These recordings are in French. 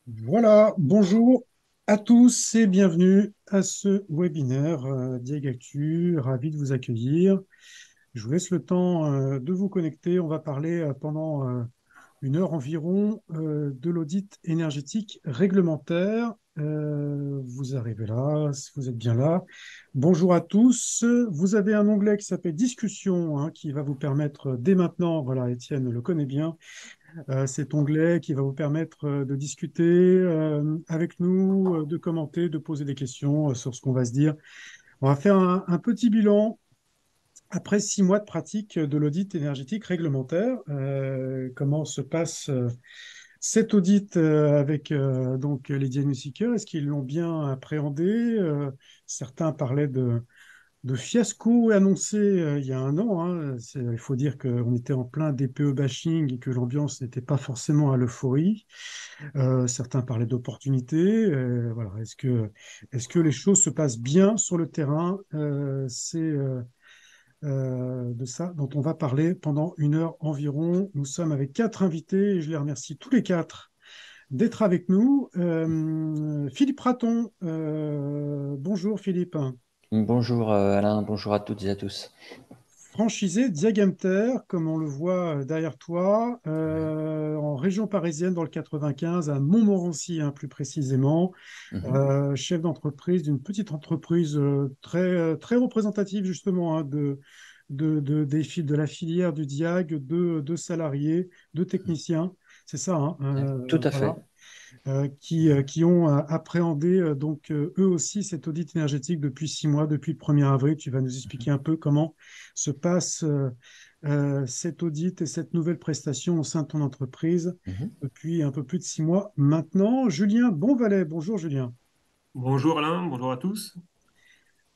Voilà, bonjour à tous et bienvenue à ce webinaire Diag Actu. Ravi de vous accueillir. Je vous laisse le temps de vous connecter. On va parler pendant une heure environ de l'audit énergétique réglementaire. Vous arrivez là, si vous êtes bien là. Bonjour à tous. Vous avez un onglet qui s'appelle Discussion, hein, qui va vous permettre dès maintenant, voilà, Étienne le connaît bien, cet onglet qui va vous permettre de discuter avec nous, de commenter, de poser des questions sur ce qu'on va se dire. On va faire un petit bilan après 6 mois de pratique de l'audit énergétique réglementaire. Comment se passe cet audit avec donc les diagnostiqueurs? Est-ce qu'ils l'ont bien appréhendé? Certains parlaient de fiasco annoncé il y a un an, hein. Il faut dire qu'on était en plein DPE bashing et que l'ambiance n'était pas forcément à l'euphorie. Certains parlaient d'opportunités. Voilà. Est-ce que les choses se passent bien sur le terrain? C'est de ça dont on va parler pendant une heure environ. Nous sommes avec 4 invités et je les remercie tous les quatre d'être avec nous. Philippe Raton, bonjour Philippe. Bonjour Alain, bonjour à toutes et à tous. Franchisé Diagamter, comme on le voit derrière toi, en région parisienne dans le 95, à Montmorency, hein, plus précisément, Mhm. chef d'entreprise d'une petite entreprise très représentative justement, hein, de la filière du Diag, de salariés, de techniciens, c'est ça, hein, Tout à fait. voilà, qui ont appréhendé donc eux aussi cet audit énergétique depuis 6 mois, depuis le 1er avril. Tu vas nous expliquer un peu comment se passe cet audit et cette nouvelle prestation au sein de ton entreprise Mhm. depuis un peu plus de 6 mois maintenant. Julien Bonvalet, bonjour Julien. Bonjour Alain, bonjour à tous.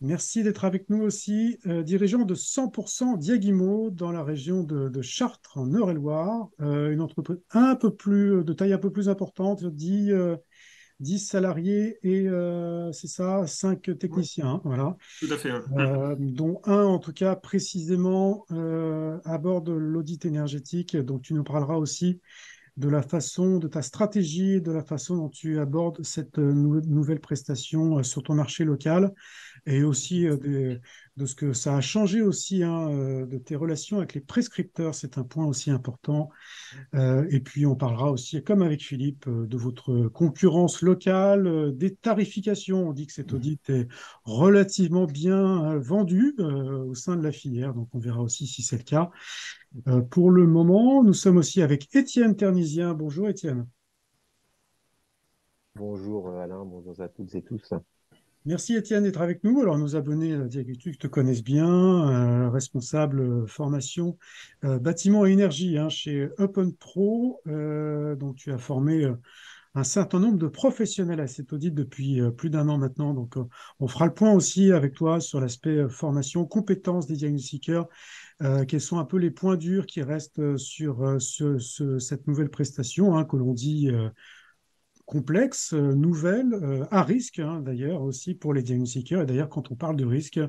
Merci d'être avec nous aussi, dirigeant de 100% Diagimo dans la région de Chartres, en Eure-et-Loire, une entreprise un peu plus de taille un peu plus importante, 10 salariés et c'est ça, 5 Oui, techniciens, hein, voilà. tout à fait. Dont un en tout cas précisément à bord de l'audit énergétique. Donc tu nous parleras aussi de la façon, de ta stratégie, de la façon dont tu abordes cette nouvelle prestation sur ton marché local et aussi de ce que ça a changé aussi, hein, de tes relations avec les prescripteurs. C'est un point aussi important. Et puis, on parlera aussi, comme avec Philippe, de votre concurrence locale, des tarifications. On dit que cet Mhm. audit est relativement bien vendu au sein de la filière, donc on verra aussi si c'est le cas. Pour le moment, nous sommes aussi avec Étienne Ternisien. Bonjour Étienne. Bonjour Alain, bonjour à toutes et tous. Merci Étienne d'être avec nous. Alors, nos abonnés Diagnostics te connaissent bien, responsable formation bâtiment et énergie, hein, chez Open Pro. Donc, tu as formé un certain nombre de professionnels à cet audit depuis plus d'un an maintenant. Donc, on fera le point aussi avec toi sur l'aspect formation, compétences des diagnostiqueurs, quels sont un peu les points durs qui restent sur cette nouvelle prestation, hein, que l'on dit complexe, nouvelle, à risque, hein, d'ailleurs aussi pour les diagnostiqueurs. Et d'ailleurs, quand on parle de risque,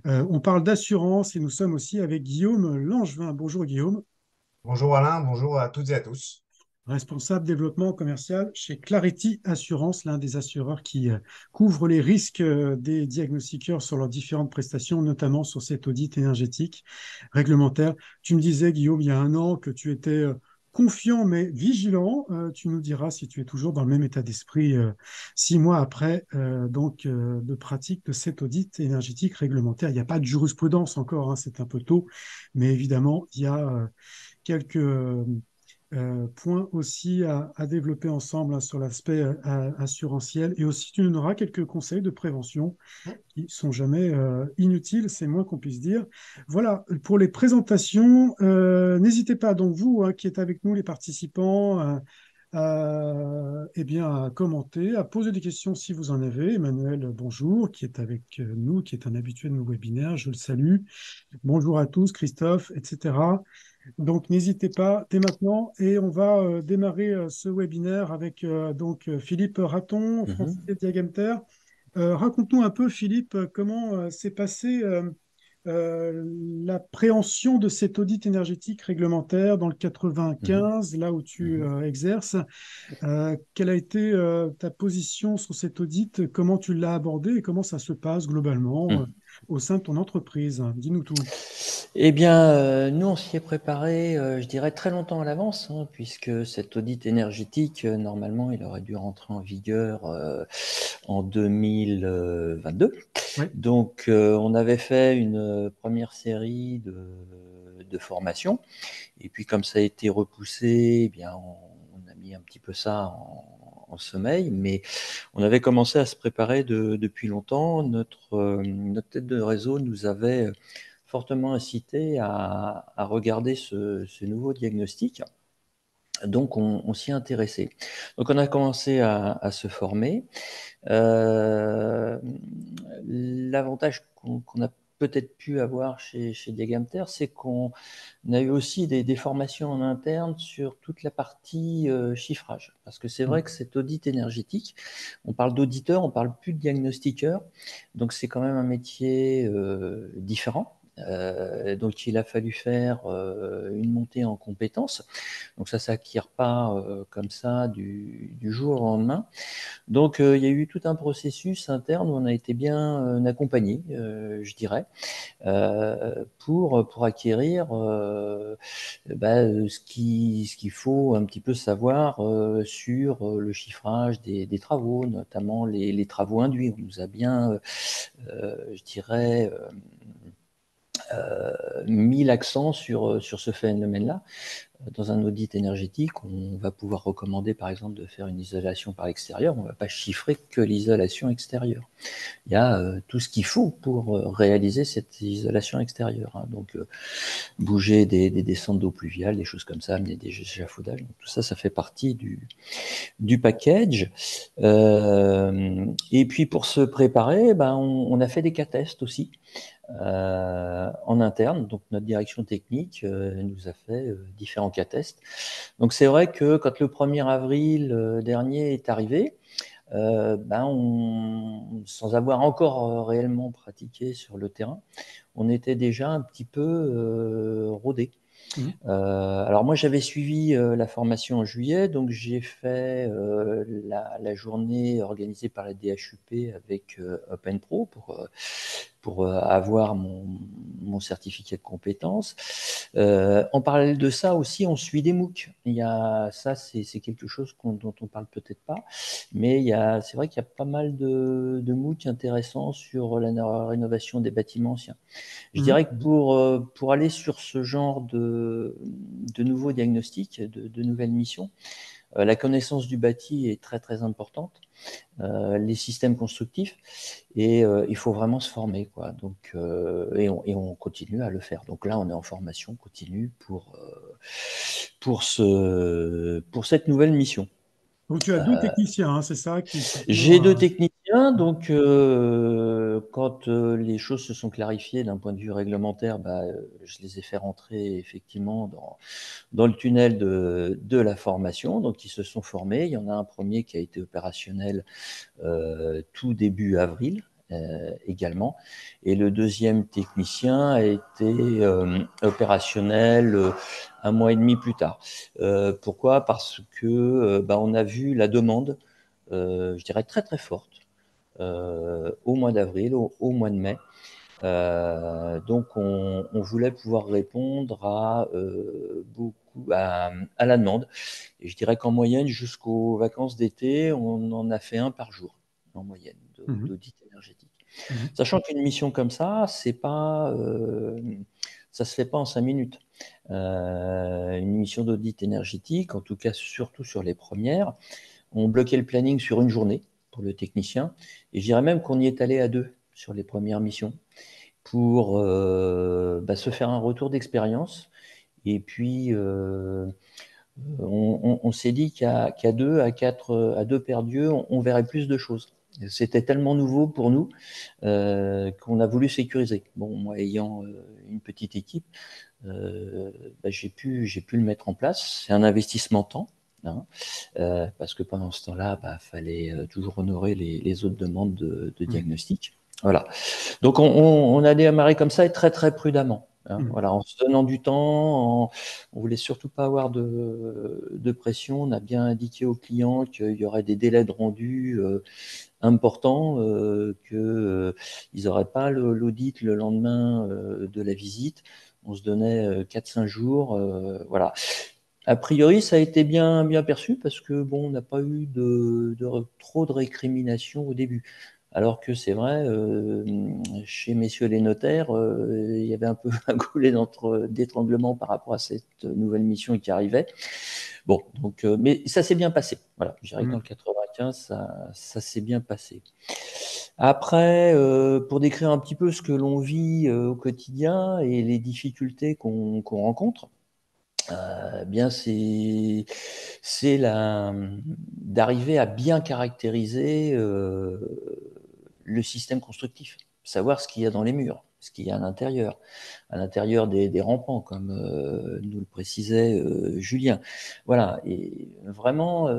on parle d'assurance et nous sommes aussi avec Guillaume Langevin. Bonjour Guillaume. Bonjour Alain, bonjour à toutes et à tous. Responsable développement commercial chez Clarity Assurance, l'un des assureurs qui couvre les risques des diagnostiqueurs sur leurs différentes prestations, notamment sur cet audit énergétique réglementaire. Tu me disais, Guillaume, il y a un an que tu étais confiant mais vigilant. Tu nous diras si tu es toujours dans le même état d'esprit 6 mois après de pratique de cet audit énergétique réglementaire. Il n'y a pas de jurisprudence encore, hein, c'est un peu tôt, mais évidemment, il y a quelques point aussi à développer ensemble, hein, sur l'aspect assurantiel. Et aussi, tu nous auras quelques conseils de prévention qui sont jamais inutiles, c'est moins qu'on puisse dire. Voilà, pour les présentations, n'hésitez pas, donc vous qui êtes avec nous, les participants, eh bien, à commenter, à poser des questions si vous en avez. Emmanuel, bonjour, qui est avec nous, qui est un habitué de nos webinaires, je le salue. Bonjour à tous, Christophe, etc. Donc, n'hésitez pas dès maintenant et on va démarrer ce webinaire avec Philippe Raton, Mhm. français Diagamter. Raconte-nous un peu, Philippe, comment s'est passé l'appréhension de cet audit énergétique réglementaire dans le Mhm. 95, là où tu Mhm. exerces. Quelle a été ta position sur cet audit? Comment tu l'as abordé et comment ça se passe globalement Mhm. au sein de ton entreprise? Dis-nous tout. Eh bien, nous, on s'y est préparé, je dirais, très longtemps à l'avance, hein, puisque cet audit énergétique, normalement, il aurait dû rentrer en vigueur en 2022. Oui. Donc, on avait fait une première série de formations. Et puis, comme ça a été repoussé, eh bien, on a mis un petit peu ça en sommeil. Mais on avait commencé à se préparer depuis longtemps. Notre tête de réseau nous avait fortement incité à regarder ce nouveau diagnostic. Donc, on s'y est intéressé. Donc, on a commencé à se former. Euh, L'avantage qu'on a peut-être pu avoir chez Diagamter, c'est qu'on a eu aussi des formations en interne sur toute la partie chiffrage. Parce que c'est vrai que cet audit énergétique, on parle d'auditeur, on parle plus de diagnostiqueur. Donc c'est quand même un métier différent. Donc il a fallu faire une montée en compétences. Donc ça s'acquiert pas comme ça du jour au lendemain. Donc, il y a eu tout un processus interne où on a été bien accompagné, je dirais, pour acquérir ce qu'il faut un petit peu savoir sur le chiffrage des travaux, notamment les travaux induits. On nous a bien, je dirais, mis l'accent sur ce phénomène-là. Dans un audit énergétique, on va pouvoir recommander par exemple de faire une isolation par l'extérieur. On ne va pas chiffrer que l'isolation extérieure. Il y a tout ce qu'il faut pour réaliser cette isolation extérieure. Hein. Donc bouger des descentes d'eau pluviale, des choses comme ça, amener des échafaudages. Donc, tout ça, ça fait partie du package. Et puis pour se préparer, ben, on a fait des cas tests aussi. En interne. Donc notre direction technique nous a fait différents cas tests. Donc c'est vrai que quand le 1er avril dernier est arrivé, sans avoir encore réellement pratiqué sur le terrain, on était déjà un petit peu rodé. Mmh. Alors moi j'avais suivi la formation en juillet, donc j'ai fait la journée organisée par la DHUP avec OpenPro pour avoir mon certificat de compétence. En parallèle de ça aussi, on suit des MOOC. Ça, c'est quelque chose dont on parle peut-être pas, mais c'est vrai qu'il y a pas mal de MOOC intéressants sur la rénovation des bâtiments anciens. Je Mmh. dirais que pour aller sur ce genre de nouveaux diagnostics, de nouvelles missions, la connaissance du bâti est très très importante, les systèmes constructifs, et il faut vraiment se former, quoi. Donc, et on continue à le faire. Donc là, on est en formation continue pour cette nouvelle mission. Donc, tu as deux techniciens, hein, c'est ça, qui J'ai sont. deux techniciens, donc quand les choses se sont clarifiées d'un point de vue réglementaire, je les ai fait rentrer effectivement dans le tunnel de la formation. Donc ils se sont formés. Il y en a un premier qui a été opérationnel tout début avril également. Et le deuxième technicien a été opérationnel un mois et demi plus tard. Pourquoi? Parce que on a vu la demande, je dirais très très forte, au mois d'avril, au mois de mai. Donc on voulait pouvoir répondre à beaucoup à la demande. Et je dirais qu'en moyenne, jusqu'aux vacances d'été, on en a fait un par jour, en moyenne, Mmh. d'audit énergétique. Mmh. Sachant qu'une mission comme ça, ça se fait pas en 5 minutes. Une mission d'audit énergétique, en tout cas surtout sur les premières, on bloquait le planning sur une journée pour le technicien, et je dirais même qu'on y est allé à deux sur les premières missions pour se faire un retour d'expérience. Et puis, on s'est dit qu'à deux, à deux paires d'yeux, on verrait plus de choses. C'était tellement nouveau pour nous qu'on a voulu sécuriser. Bon, moi ayant une petite équipe, j'ai pu le mettre en place. C'est un investissement temps, hein, parce que pendant ce temps-là, fallait toujours honorer les autres demandes de Mmh. diagnostic. Voilà. Donc on a démarré comme ça et très très prudemment. Voilà, en se donnant du temps, on voulait surtout pas avoir de pression. On a bien indiqué aux clients qu'il y aurait des délais de rendu importants, qu'ils n'auraient pas l'audit le lendemain de la visite. On se donnait 4-5 jours. Voilà. A priori, ça a été bien perçu parce que bon, on n'a pas eu trop de récriminations au début. Alors que c'est vrai, chez messieurs les notaires, il y avait un peu un goulet d'étranglement par rapport à cette nouvelle mission qui arrivait. Bon, donc, mais ça s'est bien passé. Voilà, je dirais que dans le 95, ça s'est bien passé. Après, pour décrire un petit peu ce que l'on vit au quotidien et les difficultés qu'on rencontre, bien c'est d'arriver à bien caractériser le système constructif, savoir ce qu'il y a dans les murs, ce qu'il y a à l'intérieur des rampants, comme nous le précisait Julien. Voilà, et vraiment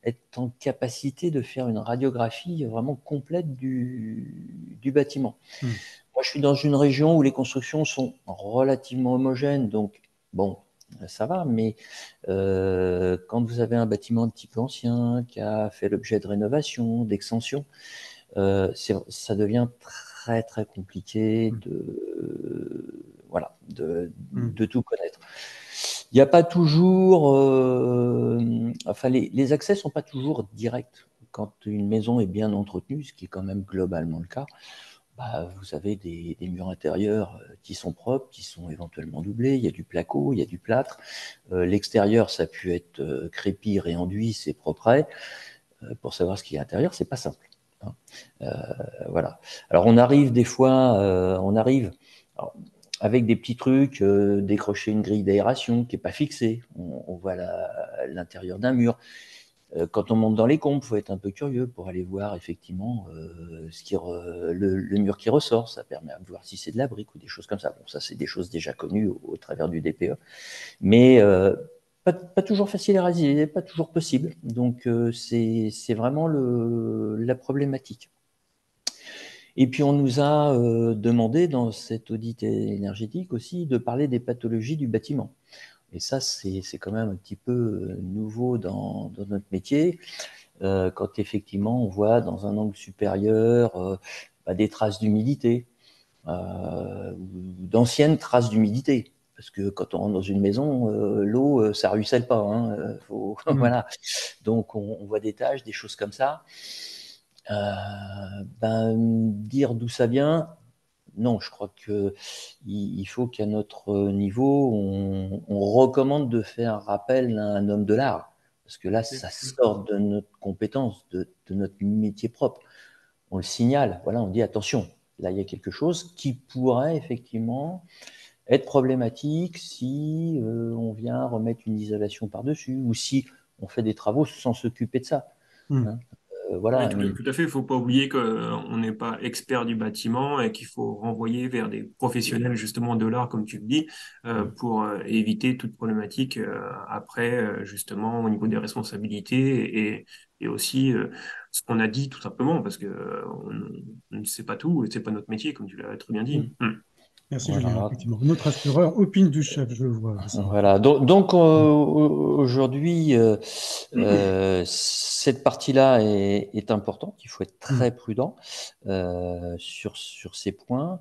être en capacité de faire une radiographie vraiment complète du bâtiment. Moi, je suis dans une région où les constructions sont relativement homogènes, donc bon, ça va, mais quand vous avez un bâtiment un petit peu ancien, qui a fait l'objet de rénovation, d'extension, ça devient très très compliqué de tout connaître. Il n'y a pas toujours, enfin les accès sont pas toujours directs. Quand une maison est bien entretenue, ce qui est quand même globalement le cas, vous avez des murs intérieurs qui sont propres, qui sont éventuellement doublés, il y a du placo, il y a du plâtre. L'extérieur, ça a pu être crépi, réenduit, c'est propre. Pour savoir ce qu'il y a à l'intérieur, c'est pas simple. Voilà. Alors on arrive des fois, alors, avec des petits trucs, décrocher une grille d'aération qui n'est pas fixée. On voit l'intérieur d'un mur. Quand on monte dans les combles, il faut être un peu curieux pour aller voir effectivement le mur qui ressort. Ça permet de voir si c'est de la brique ou des choses comme ça. Bon, ça, c'est des choses déjà connues au travers du DPE. Mais pas toujours facile à réaliser, pas toujours possible. Donc, c'est vraiment la problématique. Et puis, on nous a demandé dans cet audit énergétique aussi de parler des pathologies du bâtiment. Et ça, c'est quand même un petit peu nouveau dans notre métier. Quand effectivement on voit dans un angle supérieur des traces d'humidité, ou d'anciennes traces d'humidité. Parce que quand on rentre dans une maison, l'eau, ça ruisselle pas. Voilà. Donc on voit des taches, des choses comme ça. Dire d'où ça vient, non, je crois qu'il faut qu'à notre niveau, on recommande de faire rappel à un homme de l'art. Parce que là, ça sort de notre compétence, de notre métier propre. On le signale, voilà, on dit attention, là, il y a quelque chose qui pourrait effectivement être problématique si on vient remettre une isolation par-dessus ou si on fait des travaux sans s'occuper de ça. Hein. Voilà. Oui, tout à fait. Il ne faut pas oublier qu'on n'est pas expert du bâtiment et qu'il faut renvoyer vers des professionnels justement de l'art, comme tu le dis, pour éviter toute problématique après, justement, au niveau des responsabilités et aussi ce qu'on a dit tout simplement, parce que on ne sait pas tout et c'est pas notre métier, comme tu l'as très bien dit. Merci Julien. Voilà. Effectivement, notre assureur opine du chef, je le vois aussi. Voilà. Donc aujourd'hui, cette partie-là est importante. Il faut être très prudent sur ces points.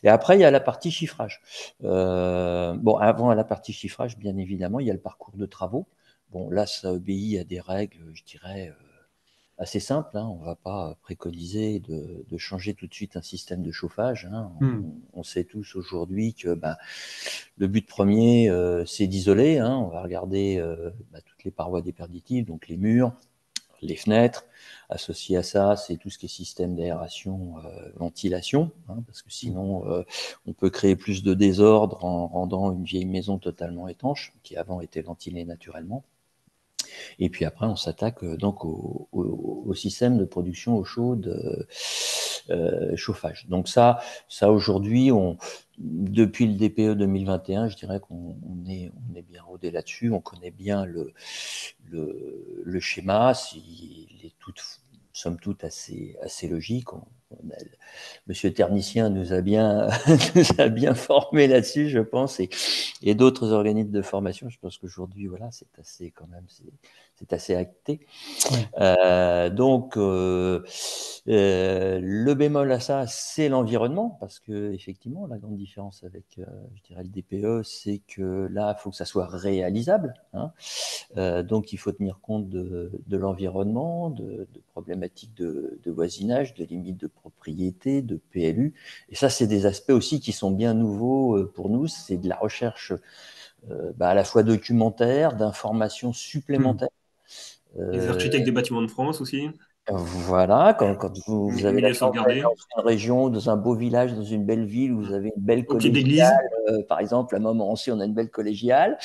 Et après, il y a la partie chiffrage. Bon, avant la partie chiffrage, bien évidemment, il y a le parcours de travaux. Bon, là, ça obéit à des règles, je dirais, assez simple. On ne va pas préconiser de changer tout de suite un système de chauffage. On sait tous aujourd'hui que le but premier, c'est d'isoler. On va regarder toutes les parois déperditives, donc les murs, les fenêtres. Associé à ça, c'est tout ce qui est système d'aération, ventilation, parce que sinon, on peut créer plus de désordre en rendant une vieille maison totalement étanche, qui avant était ventilée naturellement. Et puis après, on s'attaque donc au système de production eau chaude, chauffage. Donc ça aujourd'hui, depuis le DPE 2021, je dirais qu'on est bien rodé là-dessus. On connaît bien le schéma. Il est somme toute assez logique. Monsieur Ternicien nous a bien, nous a bien formé là-dessus, je pense, et d'autres organismes de formation. Je pense qu'aujourd'hui, voilà, c'est assez quand même, c'est assez acté. Ouais. Donc, le bémol à ça, c'est l'environnement, parce que effectivement, la grande différence avec, je dirais, le DPE, c'est que là, il faut que ça soit réalisable. Hein. Donc, il faut tenir compte de l'environnement, de problématiques de voisinage, de limites de propriété, de PLU. Et ça, c'est des aspects aussi qui sont bien nouveaux pour nous. C'est de la recherche à la fois documentaire, d'informations supplémentaires. Les architectes des bâtiments de France aussi, Voilà, quand vous avez la milieu chance d'aller sauvegardé, dans une région, dans un beau village, dans une belle ville où vous avez une belle au pied collégiale, d'église. par exemple, à Montmorency, on a une belle collégiale,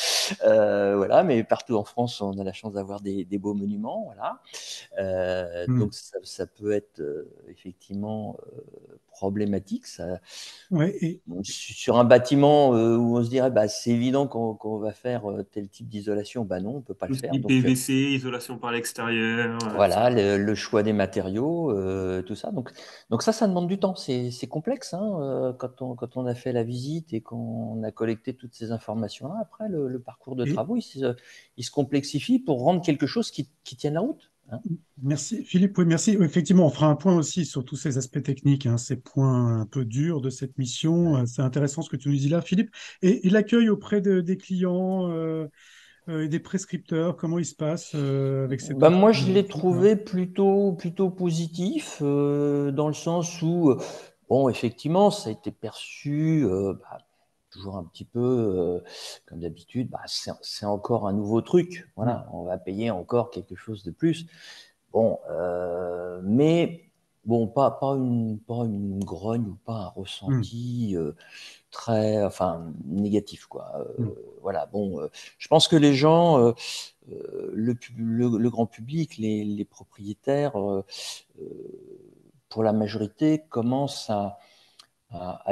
voilà, mais partout en France, on a la chance d'avoir des beaux monuments, voilà. Donc ça peut être effectivement problématique. Ouais, et Sur un bâtiment où on se dirait, c'est évident qu'on va faire tel type d'isolation, non, on peut pas le Tout ce faire. qui est Donc PVC, isolation par l'extérieur, voilà, etc. le choix des matériaux, tout ça. Donc ça demande du temps. C'est complexe quand on a fait la visite et qu'on a collecté toutes ces informations-là. Après, le parcours de et travaux, il se complexifie pour rendre quelque chose qui tienne la route. Hein. merci Philippe, oui, merci. Effectivement, on fera un point aussi sur tous ces aspects techniques, hein, ces points un peu durs de cette mission. C'est intéressant ce que tu nous dis là, Philippe. Et l'accueil auprès des clients et des prescripteurs, comment il se passe avec cette offre Moi, je l'ai énergétique là. trouvé plutôt positif, dans le sens où, bon, effectivement, ça a été perçu toujours un petit peu, comme d'habitude, c'est encore un nouveau truc. Mm. Voilà, on va payer encore quelque chose de plus. Bon, mais bon, pas une grogne ou pas un Mm. ressenti enfin, négatif, quoi. Mm. Voilà, bon, je pense que les gens, le grand public, les propriétaires, pour la majorité, commencent à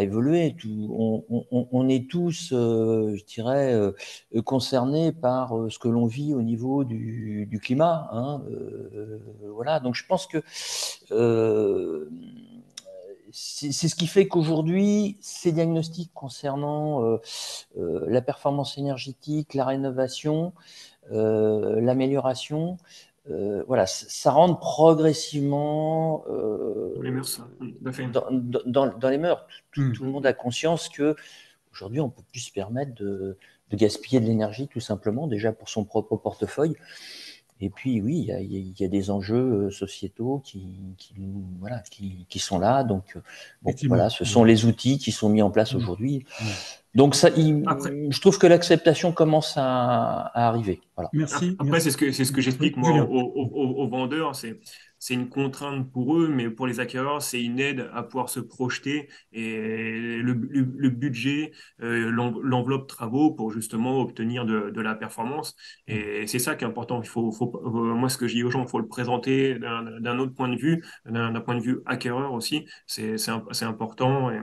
évoluer. On est tous, je dirais, concernés par ce que l'on vit au niveau du climat. Hein, voilà, donc je pense que c'est ce qui fait qu'aujourd'hui, ces diagnostics concernant la performance énergétique, la rénovation, l'amélioration, voilà, ça rentre progressivement Dans les mœurs, ça, tout à fait. dans les mœurs. Mm. Tout le monde a conscience que aujourd'hui, on peut plus se permettre de gaspiller de l'énergie, tout simplement, déjà pour son propre portefeuille. Et puis oui, il y a des enjeux sociétaux voilà, qui sont là. Donc bon, voilà, Effectivement. ce sont les outils qui sont mis en place Mm. aujourd'hui. Mm. Donc ça, Après, je trouve que l'acceptation commence à arriver. Voilà. Merci, Après, merci. c'est ce que Oui, j'explique moi Julien. aux vendeurs, c'est une contrainte pour eux, mais pour les acquéreurs, c'est une aide à pouvoir se projeter et le budget, l'enveloppe travaux pour justement obtenir de la performance. Mm. Et c'est ça qui est important. Moi, ce que je dis aux gens, il faut le présenter d'un autre point de vue, d'un point de vue acquéreur aussi. C'est important. Et,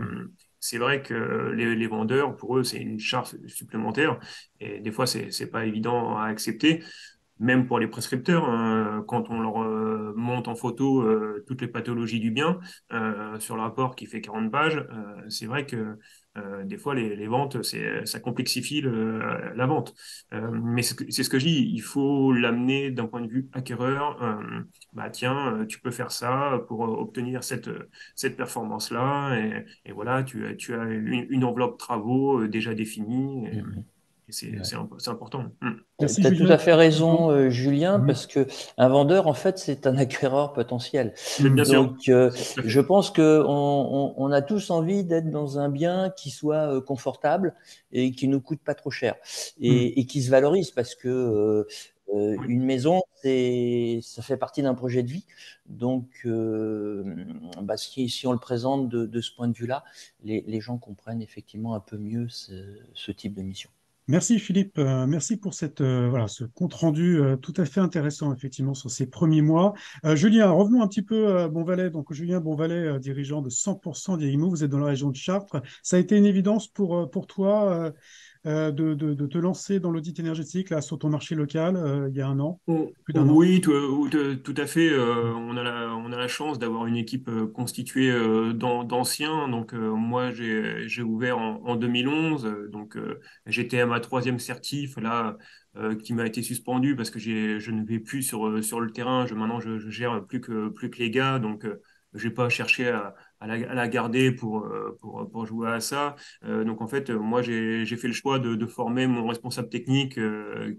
c'est vrai que les vendeurs, pour eux, c'est une charge supplémentaire. Et des fois, c'est pas évident à accepter, même pour les prescripteurs, hein, quand on leur monte en photo toutes les pathologies du bien sur le rapport qui fait 40 pages, c'est vrai que des fois, les ventes, ça complexifie la vente. Mais c'est ce que je dis, il faut l'amener d'un point de vue acquéreur. Tiens, tu peux faire ça pour obtenir cette performance-là. Et voilà, tu as une enveloppe travaux déjà définie. Mhm. Et c'est important. Mm. Merci, Tu as tout Julien. à fait Bon. raison, Julien, Mm. parce que un vendeur, en fait, c'est un acquéreur potentiel. Mais bien Mm. sûr, Donc, tout à je fait. pense que on a tous envie d'être dans un bien qui soit confortable et qui nous coûte pas trop cher Mm. et qui se valorise, parce que Oui. une maison, ça fait partie d'un projet de vie. Donc, si on le présente de ce point de vue-là, les gens comprennent effectivement un peu mieux ce type de mission. Merci Philippe, merci pour voilà, ce compte-rendu tout à fait intéressant effectivement sur ces premiers mois. Julien, revenons un petit peu à Bonvalet. Donc Julien Bonvalet, dirigeant de 100% d'IMO, vous êtes dans la région de Chartres. Ça a été une évidence pour toi de te lancer dans l'audit énergétique là, sur ton marché local il y a un an, plus d'un an? Oui, tout à fait. On a la chance d'avoir une équipe constituée d'anciens. Donc, moi, j'ai ouvert en 2011. J'étais à ma troisième certif, là, qui m'a été suspendue parce que je ne vais plus sur le terrain. Maintenant, je gère plus que les gars. Donc, j'ai pas cherché à la garder pour jouer à ça. Donc en fait, moi j'ai fait le choix de former mon responsable technique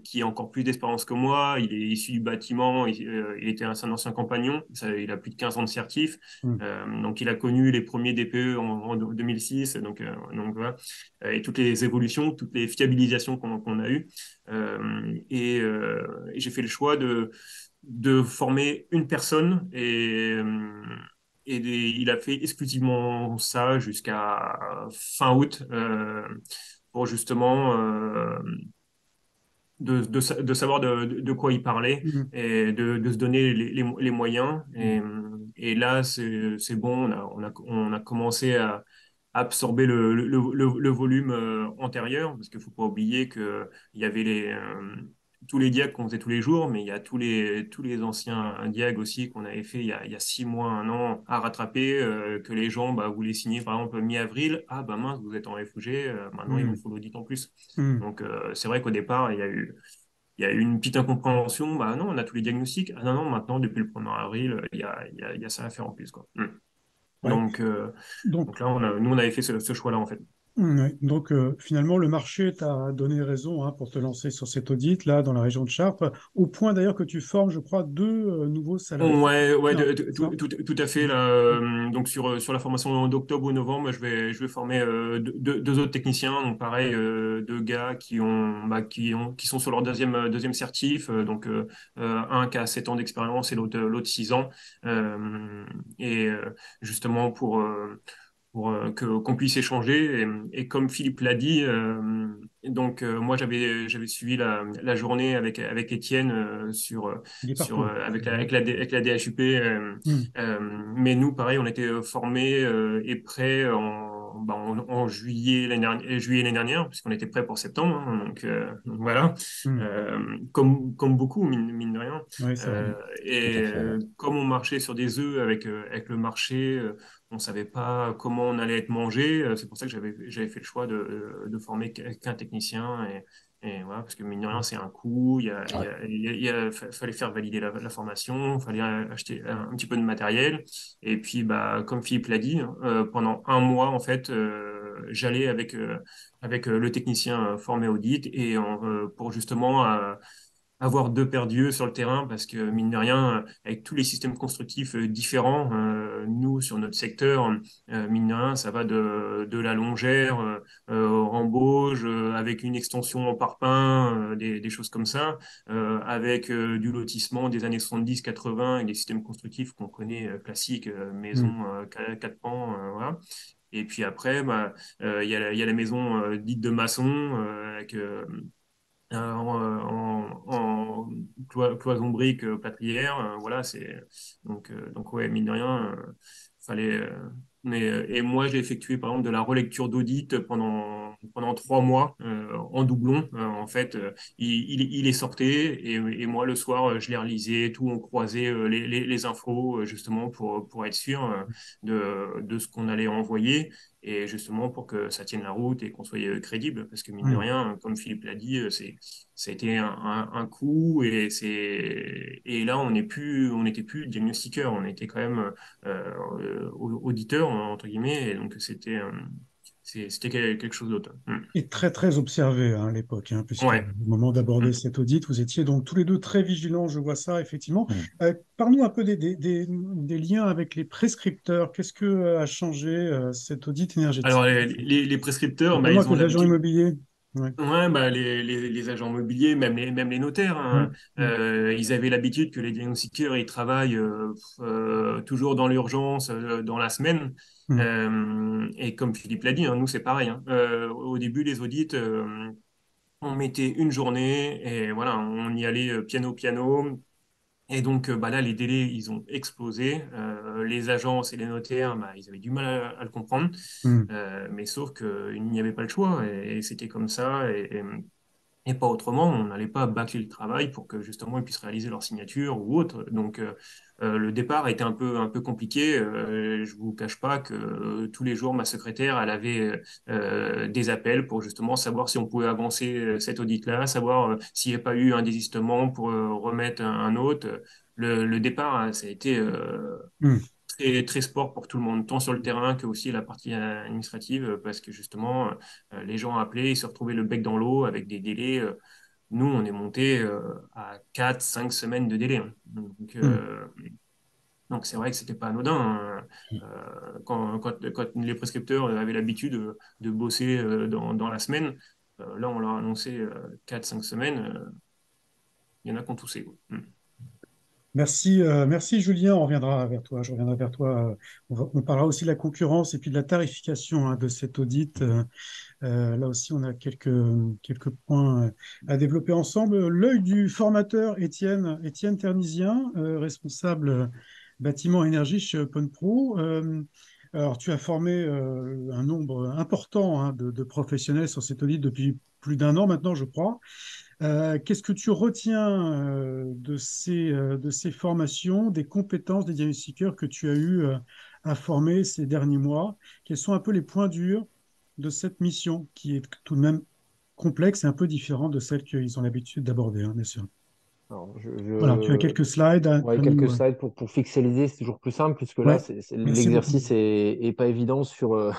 qui a encore plus d'expérience que moi. Il est issu du bâtiment, il était un ancien compagnon, il a plus de 15 ans de certif. Mm. Donc il a connu les premiers DPE en 2006, donc voilà. Et toutes les évolutions, toutes les fiabilisations qu'on a eues. Et j'ai fait le choix de former une personne il a fait exclusivement ça jusqu'à fin août pour justement de savoir de quoi il parlait Mm. et de se donner les moyens. Mm. Et là, c'est bon, on a commencé à absorber le volume antérieur, parce qu'il ne faut pas oublier qu'il y avait tous les diags qu'on faisait tous les jours, mais il y a tous les anciens diags aussi qu'on avait fait il y a 6 mois, un an à rattraper, que les gens voulaient signer par exemple mi-avril. Ah bah mince, vous êtes en réfugié, maintenant il vous Mm. faut l'audit en plus. Mm. Donc, c'est vrai qu'au départ, il y a eu une petite incompréhension. Bah non, on a tous les diagnostics. Ah non, non, maintenant, depuis le 1er avril, il y a ça à faire en plus, quoi. Ouais. Donc, Donc, donc là, nous, on avait fait ce choix-là, en fait. ouais. Donc, finalement, le marché t'a donné raison hein, pour te lancer sur cet audit là dans la région de Chartres, au point d'ailleurs que tu formes, je crois, deux nouveaux salariés. Ouais, ouais, Tiens, tout, ça. tout à fait. Là, donc sur la formation d'octobre ou novembre, je vais former deux autres techniciens. Donc pareil, deux gars qui sont sur leur deuxième certif. Un qui a 7 ans d'expérience et l'autre 6 ans. Euh, et justement pour qu'on puisse échanger. Et comme Philippe l'a dit, moi j'avais suivi la journée avec Étienne Il est partout. avec la DHUP. Mm. Mais nous, pareil, on était formés et prêts en juillet l'année dernière, puisqu'on était prêts pour septembre. Donc voilà. Mm. Comme beaucoup, mine de rien. Oui, c'est vrai. Euh, Tout à et fait, ouais. comme on marchait sur des œufs avec le marché, on savait pas comment on allait être mangé. C'est pour ça que j'avais fait le choix de former qu'un technicien. Et voilà, parce que mine de rien, c'est un coût. Ouais. Fallait faire valider la formation, fallait acheter un petit peu de matériel. Et puis, comme Philippe l'a dit, pendant un mois, en fait, j'allais avec le technicien formé audit pour justement avoir deux paires d'yeux sur le terrain parce que mine de rien, avec tous les systèmes constructifs différents, nous sur notre secteur, mine de rien, ça va de la longère en Bauge, avec une extension en parpaing, des choses comme ça, avec du lotissement des années 70-80 et des systèmes constructifs qu'on connaît classiques, maison, Mm. 4 pans, voilà. Et puis après, il y a la maison dite de maçon avec cloison brique patrière. Voilà, donc ouais, mine de rien, fallait. Et moi, j'ai effectué par exemple de la relecture d'audit pendant 3 mois en doublon. En fait, il est sorti et moi le soir, je les relisais, tout, on croisait les infos justement pour être sûr de ce qu'on allait envoyer et justement pour que ça tienne la route et qu'on soit crédible. Parce que mine de Mm. rien, comme Philippe l'a dit, ça a été un coup et là, on n'était plus diagnostiqueur, on était quand même auditeur, entre guillemets, et donc c'était quelque chose d'autre. Et très, très observé hein, à l'époque, hein, puisque au Ouais. moment d'aborder Mm. cet audit, vous étiez donc tous les deux très vigilants, je vois ça, effectivement. Mm. Parle-nous un peu des liens avec les prescripteurs. Qu'est-ce que a changé cet audit Alors, énergétique, les prescripteurs, notamment ils avec ont les agents l'habitude. immobiliers? Ouais. Ouais, les agents immobiliers, même les notaires, hein, Mm. Mm. ils avaient l'habitude que les diagnostiqueurs, ils travaillent toujours dans l'urgence, dans la semaine. Mm. Et comme Philippe l'a dit, hein, nous, c'est pareil, hein. Au début, les audits, on mettait une journée et voilà, on y allait piano, piano. Et donc, là, les délais, ils ont explosé. Les agences et les notaires, ils avaient du mal à le comprendre. Hmm. Mais sauf qu'il n'y avait pas le choix. Et c'était comme ça. Et pas autrement, on n'allait pas bâcler le travail pour que justement ils puissent réaliser leur signature ou autre. Donc le départ a été un peu compliqué. Je vous cache pas que tous les jours, ma secrétaire, elle avait des appels pour justement savoir si on pouvait avancer cet audit-là, savoir s'il n'y a pas eu un désistement pour remettre un autre. Le départ, hein, ça a été Hmm. très, très sport pour tout le monde, tant sur le terrain que aussi la partie administrative, parce que justement, les gens appelaient, ils se retrouvaient le bec dans l'eau avec des délais. Nous, on est monté à 4 5 semaines de délai, hein. Hmm. Donc c'est vrai que c'était pas anodin, hein. Quand les prescripteurs avaient l'habitude de bosser dans la semaine, là, on leur a annoncé 4 5 semaines, il y en a qui ont toussé, quoi. Merci, merci Julien. On reviendra vers toi. Je reviendrai vers toi. On parlera aussi de la concurrence et puis de la tarification de cet audit. Là aussi, on a quelques points à développer ensemble. L'œil du formateur Étienne Ternisien, responsable bâtiment énergie chez OpenPro. Alors, tu as formé un nombre important de professionnels sur cet audit depuis plus d'un an maintenant, je crois. Qu'est-ce que tu retiens de ces formations, des compétences des diagnostiqueurs que tu as eu à former ces derniers mois? Quels sont un peu les points durs de cette mission qui est tout de même complexe et un peu différente de celle qu'ils ont l'habitude d'aborder, bien sûr. Alors, Voilà, tu as quelques slides ouais, à quelques nous. slides pour fixer l'idée, c'est toujours plus simple, puisque là, Ouais, merci beaucoup. l'exercice est pas évident sur,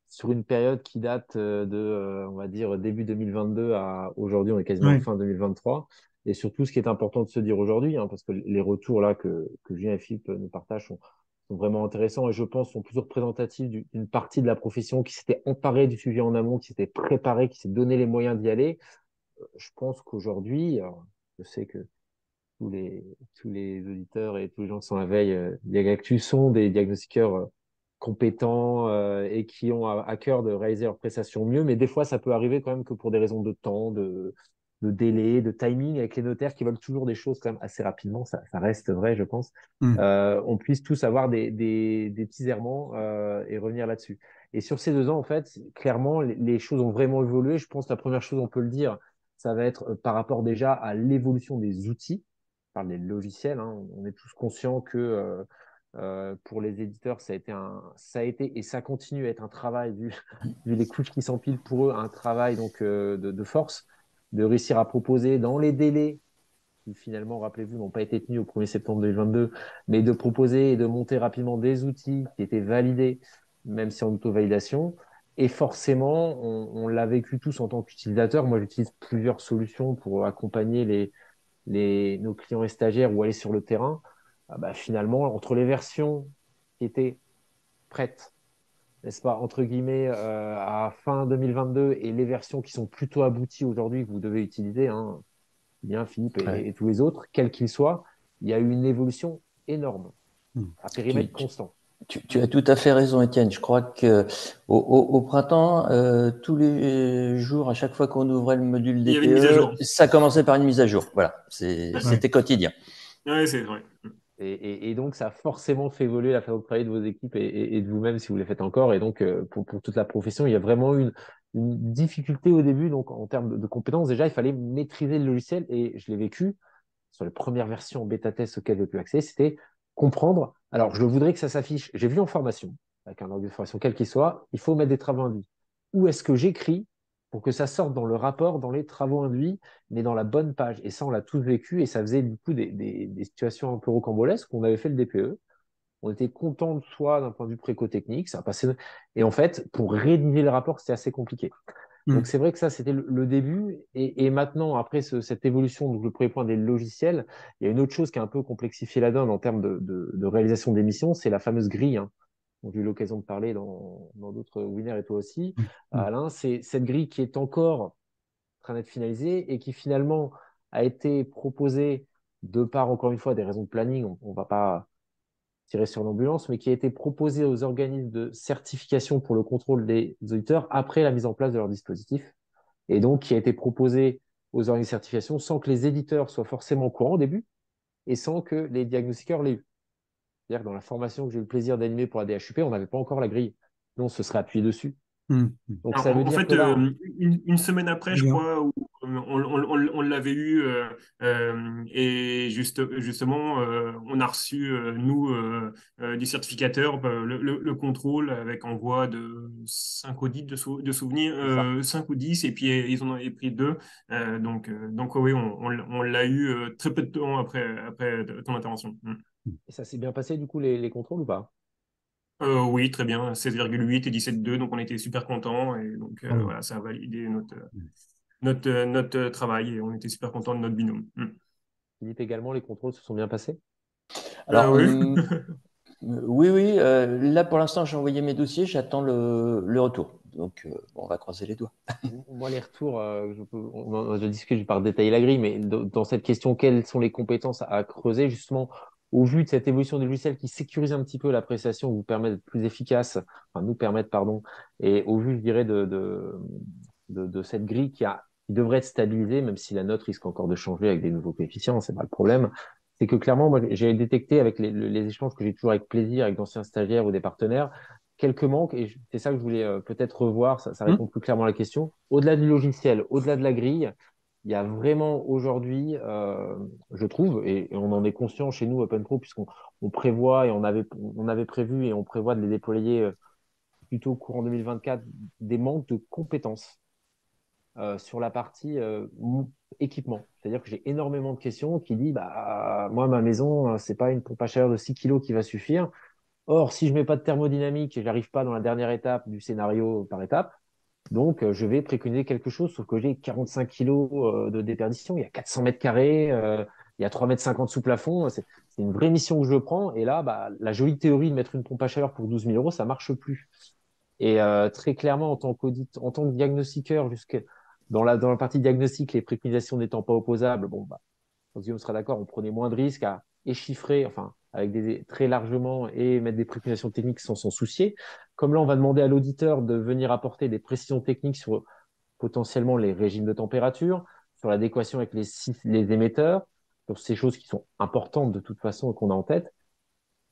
sur une période qui date on va dire, début 2022 à aujourd'hui, on est quasiment Ouais. fin 2023. Et surtout, ce qui est important de se dire aujourd'hui, hein, parce que les retours là que Julien et Philippe nous partagent sont vraiment intéressants et je pense sont plus représentatifs d'une partie de la profession qui s'était emparée du sujet en amont, qui s'était préparée, qui s'est donné les moyens d'y aller. Je pense qu'aujourd'hui, alors, je sais que tous les auditeurs et tous les gens qui sont à la veille Diagactu sont des diagnostiqueurs compétents et qui ont à cœur de réaliser leurs prestations mieux. Mais des fois, ça peut arriver quand même que pour des raisons de temps, de délai, de timing, avec les notaires qui veulent toujours des choses quand même assez rapidement, ça reste vrai, je pense, Hmm. on puisse tous avoir des petits errements et revenir là-dessus. Et sur ces 2 ans, en fait, clairement, les choses ont vraiment évolué. Je pense que la première chose, on peut le dire, ça va être par rapport déjà à l'évolution des outils parle des logiciels, hein, on est tous conscients que pour les éditeurs, ça a été et ça continue à être un travail, vu les couches qui s'empilent pour eux, un travail donc de force, de réussir à proposer dans les délais qui finalement, rappelez-vous, n'ont pas été tenus au 1er septembre 2022, mais de proposer et de monter rapidement des outils qui étaient validés, même si en auto-validation. Et forcément, on l'a vécu tous en tant qu'utilisateur. Moi, j'utilise plusieurs solutions pour accompagner nos clients et stagiaires ou aller sur le terrain, finalement, entre les versions qui étaient prêtes, n'est-ce pas, entre guillemets, à fin 2022 et les versions qui sont plutôt abouties aujourd'hui que vous devez utiliser, hein, bien Philippe Ouais. et tous les autres, quels qu'ils soient, il y a eu une évolution énorme Hmm. à Tu, périmètre tu- constant. tu as tout à fait raison, Étienne. Je crois que au printemps, tous les jours, à chaque fois qu'on ouvrait le module Il y avait une mise à jour. DPE, ça commençait par une mise à jour. Voilà, Ouais. c'était quotidien. Oui, c'est vrai. Et donc, ça a forcément fait évoluer la façon de travailler de vos équipes et de vous-même si vous les faites encore. Et donc, pour toute la profession, il y a vraiment une difficulté au début. Donc, en termes de compétences, déjà, il fallait maîtriser le logiciel. Et je l'ai vécu sur les premières versions bêta-test auxquelles j'ai pu accéder, c'était comprendre. Alors, je voudrais que ça s'affiche. J'ai vu en formation, avec un orgue de formation quel qu'il soit, il faut mettre des travaux induits. Où est-ce que j'écris pour que ça sorte dans le rapport, dans les travaux induits, mais dans la bonne page? Et ça, on l'a tous vécu et ça faisait du coup des situations un peu rocambolesques. On avait fait le DPE. On était content de soi d'un point de vue préco-technique. Ça a passé. Et en fait, pour rédiger le rapport, c'était assez compliqué. Hmm. Donc c'est vrai que ça, c'était le début. Et maintenant, après cette évolution, donc le premier point des logiciels, il y a une autre chose qui est un peu complexifiée là-dedans en termes de réalisation des missions, c'est la fameuse grille, hein, dont j'ai eu l'occasion de parler dans d'autres webinaires et toi aussi. Hmm. Hmm. Alain, c'est cette grille qui est encore en train d'être finalisée et qui finalement a été proposée de par, encore une fois, des raisons de planning. On ne va pas tirer sur l'ambulance, mais qui a été proposé aux organismes de certification pour le contrôle des auditeurs après la mise en place de leur dispositif, et donc qui a été proposé aux organismes de certification sans que les éditeurs soient forcément au courant au début, et sans que les diagnostiqueurs l'aient eu. C'est-à-dire que dans la formation que j'ai eu le plaisir d'animer pour la DHUP, on n'avait pas encore la grille. Sinon, on se serait appuyé dessus. Hum, Donc, Alors, ça veut en dire fait, que là, une semaine après, très je bien. crois, où, on l'avait eu et justement, on a reçu, nous, du certificateur, le contrôle avec envoi de 5 audits de souvenirs, c'est ça. 5 ou 10, et puis ils en avaient pris 2. Donc oui, on l'a eu très peu de temps après ton intervention. Et ça s'est bien passé, du coup, les contrôles ou pas? Oui, très bien, 16,8 et 17,2, donc on était super contents, et donc Bravo. voilà, ça a validé notre travail, et on était super contents de notre binôme. Philippe également, les contrôles se sont bien passés? Alors, Oui. oui, oui, là pour l'instant j'ai envoyé mes dossiers, j'attends le retour. Donc bon, on va croiser les doigts. Moi, les retours, je discute, je vais pas détailler la grille, mais dans cette question, quelles sont les compétences à creuser, justement, au vu de cette évolution des logiciels qui sécurise un petit peu l'appréciation, vous permet d'être plus efficace, enfin, nous permettre, pardon, et au vu, je dirais, de cette grille qui devrait être stabilisée, même si la note risque encore de changer avec des nouveaux coefficients, c'est pas le problème. C'est que clairement, moi, j'ai détecté avec les échanges que j'ai toujours avec plaisir avec d'anciens stagiaires ou des partenaires, quelques manques, et c'est ça que je voulais peut-être revoir, ça Hum, répond plus clairement à la question. Au-delà du logiciel, au-delà de la grille, il y a vraiment aujourd'hui, je trouve, et on en est conscient chez nous, OpenPro, puisqu'on prévoit et on avait prévu et on prévoit de les déployer plutôt courant 2024, des manques de compétences sur la partie équipement. C'est-à-dire que j'ai énormément de questions qui disent, bah, moi, ma maison, c'est pas une pompe à chaleur de 6 kilos qui va suffire. Or, si je mets pas de thermodynamique et j'arrive pas dans la dernière étape du scénario par étape, donc je vais préconiser quelque chose, sauf que j'ai 45 kilos de déperdition, il y a 400 mètres carrés, il y a 3,50 m sous plafond, c'est une vraie mission que je prends. Et là, bah, la jolie théorie de mettre une pompe à chaleur pour 12 000 euros, ça marche plus. Et très clairement, en tant que diagnostiqueur, jusque dans la partie diagnostic, les préconisations n'étant pas opposables, bon, bah, Guillaume sera d'accord, on prenait moins de risques à échiffrer, enfin, avec très largement et mettre des préconisations techniques sans s'en soucier. Comme là, on va demander à l'auditeur de venir apporter des précisions techniques sur potentiellement les régimes de température, sur l'adéquation avec les émetteurs, sur ces choses qui sont importantes de toute façon et qu'on a en tête.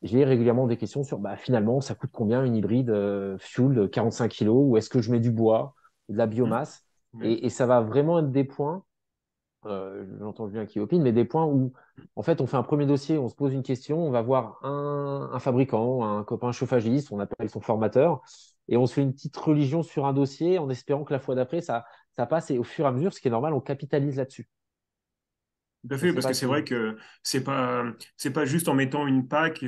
J'ai régulièrement des questions sur, bah, finalement, ça coûte combien une hybride fuel de 45 kilos, ou est-ce que je mets du bois, de la biomasse? Ouais. Et ça va vraiment être des points j'entends Julien qui opine, mais des points où, en fait, on fait un premier dossier, on se pose une question, on va voir un fabricant, un copain chauffagiste, on appelle son formateur, et on se fait une petite religion sur un dossier en espérant que la fois d'après, ça passe, et au fur et à mesure, ce qui est normal, on capitalise là-dessus. Tout à Je fait, sais parce pas que c'est vrai si... que c'est pas juste en mettant une PAC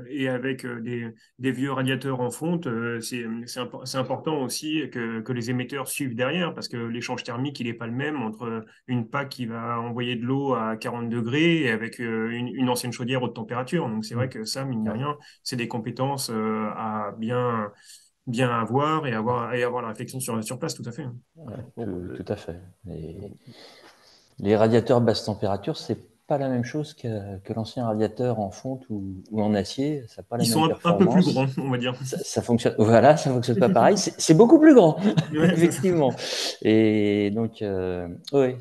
et avec des vieux radiateurs en fonte, c'est important aussi que les émetteurs suivent derrière, parce que l'échange thermique, il n'est pas le même entre une PAC qui va envoyer de l'eau à 40 degrés et avec une ancienne chaudière haute température. Donc c'est vrai hum. que ça, mine de Ouais, rien, c'est des compétences à bien avoir et avoir la réflexion sur place, tout à fait. ouais, Bon, tout à fait. bon, Les radiateurs basse température, c'est pas la même chose que l'ancien radiateur en fonte ou en acier. Ça n'a pas la Ils même sont un peu plus grands, performance. on va dire. Ça fonctionne, voilà, ça fonctionne pas pareil. C'est beaucoup plus grand, Ouais, c'est ça. effectivement. Et donc, ouais,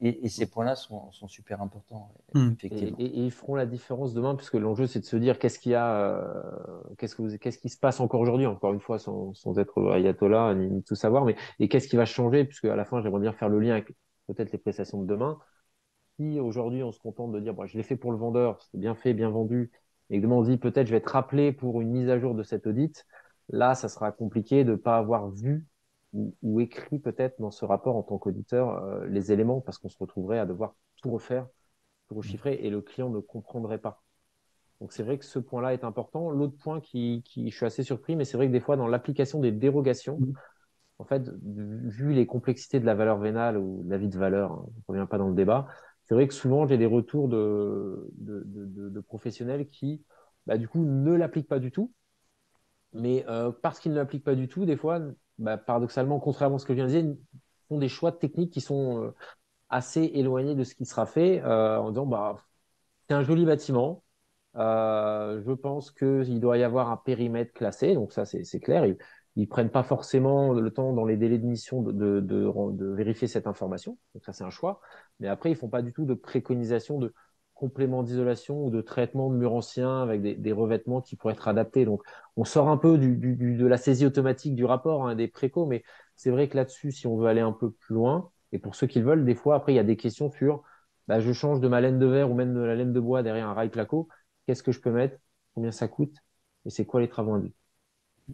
et ces points-là sont super importants, Hum. effectivement. et ils feront la différence demain, puisque l'enjeu, c'est de se dire qu'est-ce qu'il y a, qu'est-ce qui se passe encore aujourd'hui, encore une fois, sans être ayatollah ni tout savoir, mais et qu'est-ce qui va changer, puisque à la fin, j'aimerais bien faire le lien avec peut-être les prestations de demain. Si aujourd'hui, on se contente de dire, bon, je l'ai fait pour le vendeur, c'est bien fait, bien vendu, et que demain, on se dit, peut-être, je vais être rappelé pour une mise à jour de cet audit, là, ça sera compliqué de ne pas avoir vu ou écrit peut-être dans ce rapport en tant qu'auditeur les éléments, parce qu'on se retrouverait à devoir tout refaire, tout rechiffrer, et le client ne comprendrait pas. Donc c'est vrai que ce point-là est important. L'autre point je suis assez surpris, mais c'est vrai que des fois, dans l'application des dérogations, Hum. en fait, vu les complexités de la valeur vénale ou de la vie de valeur, hein, on ne revient pas dans le débat, c'est vrai que souvent j'ai des retours de professionnels qui, bah, du coup, ne l'appliquent pas du tout. Mais parce qu'ils ne l'appliquent pas du tout, des fois, bah, paradoxalement, contrairement à ce que je viens de dire, ils font des choix techniques qui sont assez éloignés de ce qui sera fait en disant, bah, c'est un joli bâtiment. Je pense qu'il doit y avoir un périmètre classé, donc ça c'est clair. Ils prennent pas forcément le temps dans les délais de mission de vérifier cette information, donc ça c'est un choix. Mais après ils font pas du tout de préconisation de complément d'isolation ou de traitement de murs anciens avec des revêtements qui pourraient être adaptés. Donc, on sort un peu de la saisie automatique du rapport, hein, des précaux, mais c'est vrai que là-dessus, si on veut aller un peu plus loin, et pour ceux qui le veulent, des fois, après, il y a des questions sur, bah, je change de ma laine de verre ou même de la laine de bois derrière un rail placo, qu'est-ce que je peux mettre, combien ça coûte, et c'est quoi les travaux induits.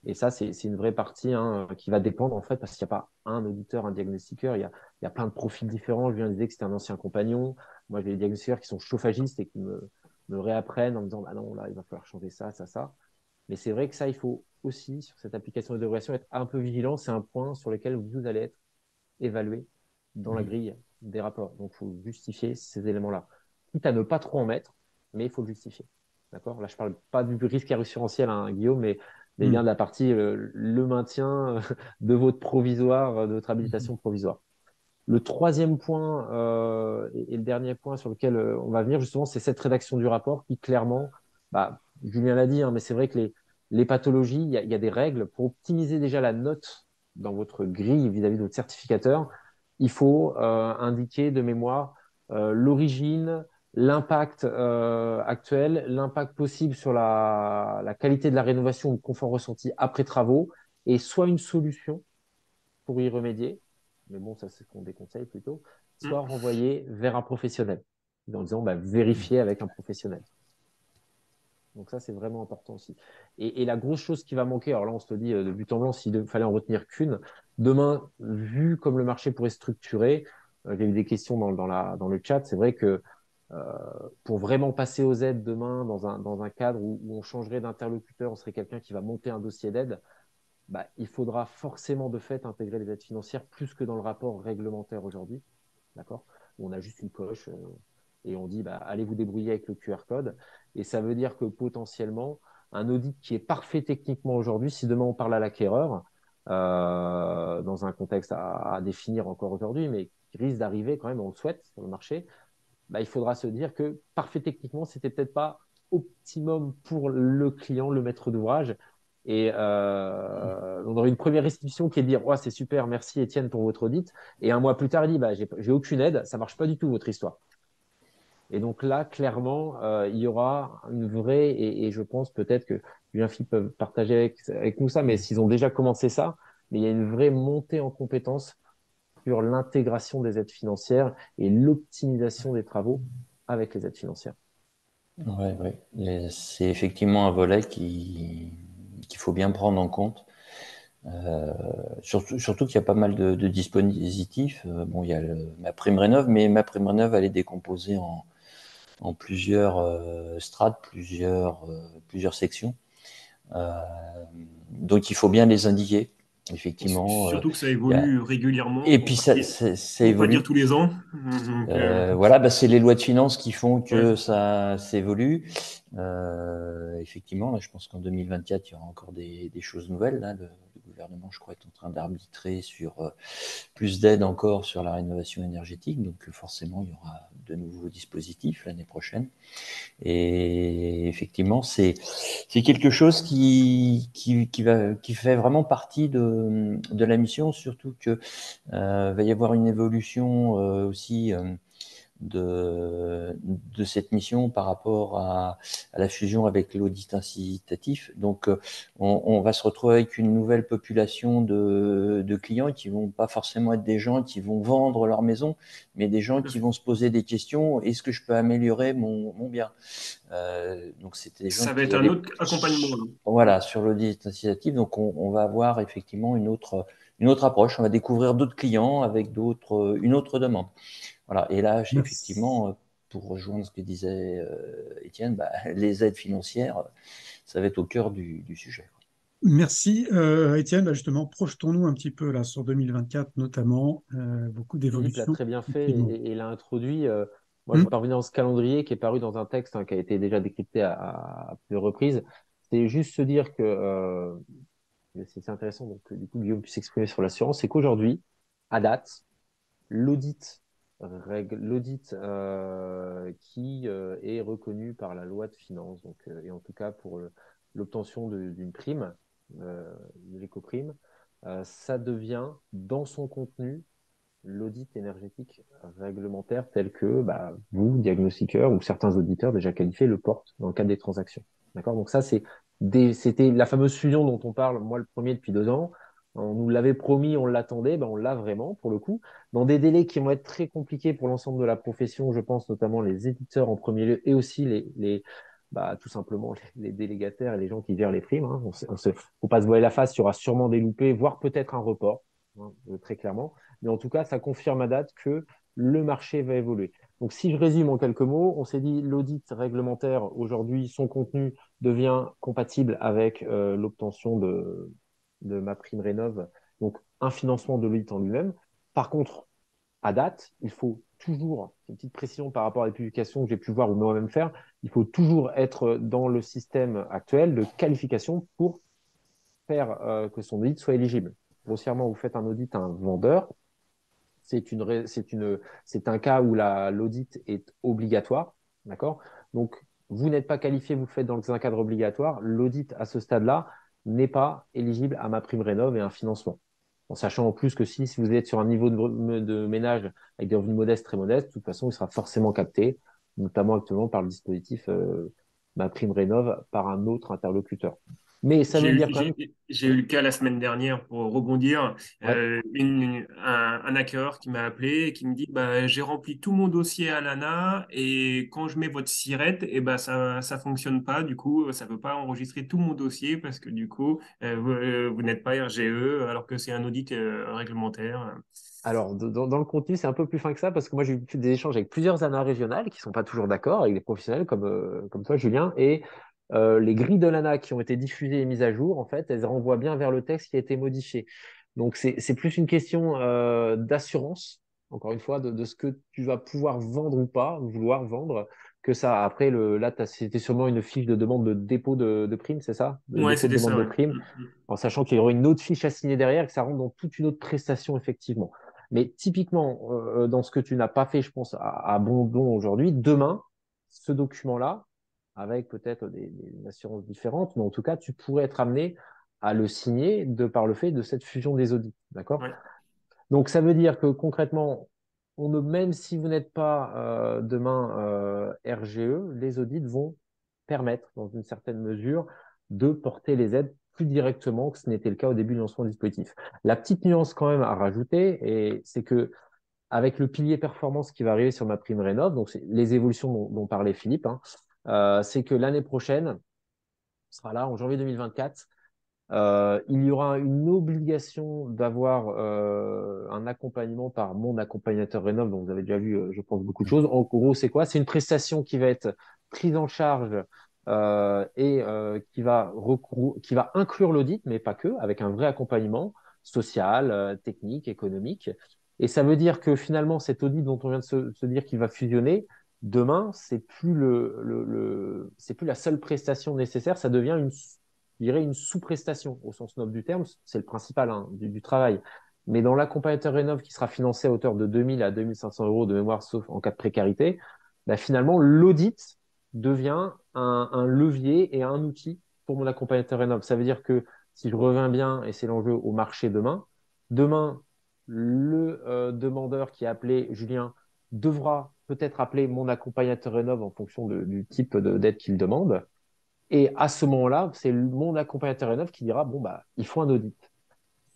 Et ça, c'est une vraie partie, hein, qui va dépendre, en fait, parce qu'il n'y a pas un auditeur, un diagnostiqueur. Il y a plein de profils différents. Je viens de dire que c'était un ancien compagnon. Moi, j'ai des diagnostiqueurs qui sont chauffagistes et qui me réapprennent en me disant, bah non, là, il va falloir changer ça, ça, ça. Mais c'est vrai que ça, il faut aussi, sur cette application de d'évaluation, être un peu vigilant. C'est un point sur lequel vous allez être évalué dans la grille des rapports. Donc, il faut justifier ces éléments-là. Quitte à ne pas trop en mettre, mais il faut le justifier. D'accord? Là, je parle pas du risque assurantiel, hein, Guillaume, mais bien de la partie le maintien de votre provisoire, de votre habilitation provisoire. Le troisième point et le dernier point sur lequel on va venir, justement, c'est cette rédaction du rapport qui, clairement, bah, Julien l'a dit, hein, mais c'est vrai que les pathologies, il y a des règles pour optimiser déjà la note dans votre grille vis-à-vis de votre certificateur. Il faut indiquer de mémoire l'origine, l'impact actuel, l'impact possible sur la qualité de la rénovation ou le confort ressenti après travaux, et soit une solution pour y remédier, mais bon, ça c'est ce qu'on déconseille plutôt, soit Mm. renvoyer vers un professionnel, en disant bah, vérifier avec un professionnel. Donc ça, c'est vraiment important aussi. Et la grosse chose qui va manquer, alors là, on se le dit de but en blanc, s'il fallait en retenir qu'une, demain, vu comme le marché pourrait se structurer, il y a eu des questions dans le chat, c'est vrai que euh, pour vraiment passer aux aides demain dans un cadre où on changerait d'interlocuteur, on serait quelqu'un qui va monter un dossier d'aide, bah, il faudra forcément de fait intégrer les aides financières plus que dans le rapport réglementaire aujourd'hui, d'accord? Où on a juste une coche et on dit bah, allez vous débrouiller avec le QR code. Et ça veut dire que potentiellement, un audit qui est parfait techniquement aujourd'hui, si demain on parle à l'acquéreur, dans un contexte à définir encore aujourd'hui, mais qui risque d'arriver quand même, on le souhaite sur le marché, bah, il faudra se dire que parfait techniquement, c'était peut-être pas optimum pour le client, le maître d'ouvrage. Et on aurait une première restitution qui est de dire oh, c'est super, merci Étienne pour votre audit. Et un mois plus tard, il dit bah, j'ai aucune aide, ça marche pas du tout votre histoire. Et donc là, clairement, il y aura une vraie, et je pense peut-être que Julien Philippe peuvent partager avec nous ça, mais s'ils ont déjà commencé ça, mais il y a une vraie montée en compétences sur l'intégration des aides financières et l'optimisation des travaux avec les aides financières. Ouais, ouais. C'est effectivement un volet qu'il faut bien prendre en compte. Surtout qu'il y a pas mal de dispositifs. Bon, il y a ma prime rénov, mais ma prime rénov, elle est décomposée en plusieurs strates, plusieurs sections. Donc il faut bien les indiquer. Effectivement, Surtout que ça il y a... évolue régulièrement, Et puis ça pour pas dire évolue. tous les ans. Donc, Voilà, bah, c'est les lois de finances qui font que ouais. ça s'évolue. Effectivement, là, je pense qu'en 2024, il y aura encore des choses nouvelles. Là, le gouvernement, je crois, est en train d'arbitrer sur plus d'aide encore sur la rénovation énergétique. Donc, forcément, il y aura de nouveaux dispositifs l'année prochaine. Et effectivement, c'est quelque chose qui fait vraiment partie de la mission, surtout que va y avoir une évolution aussi de cette mission par rapport à la fusion avec l'audit incitatif. Donc, on va se retrouver avec une nouvelle population de clients qui vont pas forcément être des gens qui vont vendre leur maison, mais des gens qui vont se poser des questions. Est-ce que je peux améliorer mon bien? Donc, c'était des gens Ça va être qui un allaient, autre accompagnement, là. voilà, sur l'audit incitatif. Donc, on va avoir effectivement une autre approche. On va découvrir d'autres clients avec une autre demande. Voilà. Et là, Merci. effectivement, pour rejoindre ce que disait Étienne, bah, les aides financières, ça va être au cœur du sujet. Merci, Étienne. Bah, justement, projetons-nous un petit peu là sur 2024 notamment. Beaucoup Philippe l'a d'évolutions, très bien fait effectivement. et l'a introduit. Moi, je Hmm. vais parvenir dans ce calendrier qui est paru dans un texte qui a été déjà décrypté à plusieurs reprises. C'est juste se dire que c'est intéressant donc, que du coup Guillaume puisse s'exprimer sur l'assurance. C'est qu'aujourd'hui, à date, l'audit l'audit qui est reconnu par la loi de finances, donc, et en tout cas pour l'obtention d'une prime, de l'éco-prime, ça devient dans son contenu l'audit énergétique réglementaire tel que vous, diagnostiqueurs ou certains auditeurs déjà qualifiés, le portent dans le cadre des transactions. D'accord? Donc ça, c'était la fameuse fusion dont on parle, moi le premier depuis 2 ans. On nous l'avait promis, on l'attendait, on l'a vraiment pour le coup, dans des délais qui vont être très compliqués pour l'ensemble de la profession, je pense notamment les éditeurs en premier lieu et aussi tout simplement les délégataires et les gens qui gèrent les primes. Hein. Faut pas se voiler la face, il y aura sûrement des loupés, voire peut-être un report, très clairement. Mais en tout cas, ça confirme à date que le marché va évoluer. Donc, si je résume en quelques mots, on s'est dit l'audit réglementaire, aujourd'hui, son contenu devient compatible avec l'obtention de ma prime rénov, donc un financement de l'audit en lui-même. Par contre, à date, il faut toujours, c'est une petite précision par rapport à les publications que j'ai pu voir ou moi-même faire, il faut toujours être dans le système actuel de qualification pour faire que son audit soit éligible. Grossièrement, vous faites un audit à un vendeur, c'est un cas où l'audit est obligatoire, d'accord? Donc, vous n'êtes pas qualifié, vous le faites dans un cadre obligatoire. L'audit à ce stade-là n'est pas éligible à ma prime rénov et un financement. En sachant en plus que si vous êtes sur un niveau de ménage avec des revenus modestes, très modestes, de toute façon, il sera forcément capté, notamment actuellement par le dispositif ma prime rénov par un autre interlocuteur. Mais ça J'ai veut eu, dire quand même, j'ai eu le cas la semaine dernière pour rebondir, ouais, un hacker qui m'a appelé et qui me dit bah, j'ai rempli tout mon dossier à l'ANA et quand je mets votre SIRET, et bah, ça fonctionne pas. Du coup, ça peut pas enregistrer tout mon dossier parce que du coup, vous n'êtes pas RGE alors que c'est un audit réglementaire. alors, dans le contenu, c'est un peu plus fin que ça parce que moi, j'ai eu des échanges avec plusieurs ANA régionales qui sont pas toujours d'accord, avec des professionnels comme toi, Julien, et les grilles de l'ANA qui ont été diffusées et mises à jour, en fait, elles renvoient bien vers le texte qui a été modifié. Donc, c'est plus une question d'assurance, encore une fois, de ce que tu vas pouvoir vendre ou pas, vouloir vendre, que ça. Après, là, c'était sûrement une fiche de demande de dépôt de prime, c'est ça? De Ouais, dépôt de c'était demande ça, de ouais. prime, en sachant qu'il y aurait une autre fiche à signer derrière et que ça rentre dans toute une autre prestation, effectivement. Mais typiquement, dans ce que tu n'as pas fait, je pense, à bon don aujourd'hui, demain, ce document-là, avec peut-être des assurances différentes, mais en tout cas, tu pourrais être amené à le signer de par le fait de cette fusion des audits. D'accord? Ouais. Donc, ça veut dire que concrètement, même si vous n'êtes pas demain RGE, les audits vont permettre, dans une certaine mesure, de porter les aides plus directement que ce n'était le cas au début du lancement du dispositif. La petite nuance quand même à rajouter, et c'est que avec le pilier performance qui va arriver sur ma prime rénov, donc c'est les évolutions dont parlait Philippe, hein, c'est que l'année prochaine, on sera là en janvier 2024, il y aura une obligation d'avoir un accompagnement par mon accompagnateur rénov, dont vous avez déjà vu, je pense, beaucoup de choses. En gros, c'est quoi? C'est une prestation qui va être prise en charge et qui va inclure l'audit, mais pas que, avec un vrai accompagnement social, technique, économique. Et ça veut dire que finalement, cet audit dont on vient de se dire qu'il va fusionner, demain, c'est plus la seule prestation nécessaire, ça devient je dirais une sous-prestation au sens noble du terme, c'est le principal hein, du travail. Mais dans l'accompagnateur rénov qui sera financé à hauteur de 2000 à 2500 euros de mémoire, sauf en cas de précarité, finalement, l'audit devient un levier et un outil pour mon accompagnateur rénov. Ça veut dire que si je reviens bien, et c'est l'enjeu au marché demain, le demandeur qui est appelé Julien devra peut-être appeler mon accompagnateur rénov en fonction du type d'aide qu'il demande. Et à ce moment-là, c'est mon accompagnateur rénov qui dira, bon, il faut un audit.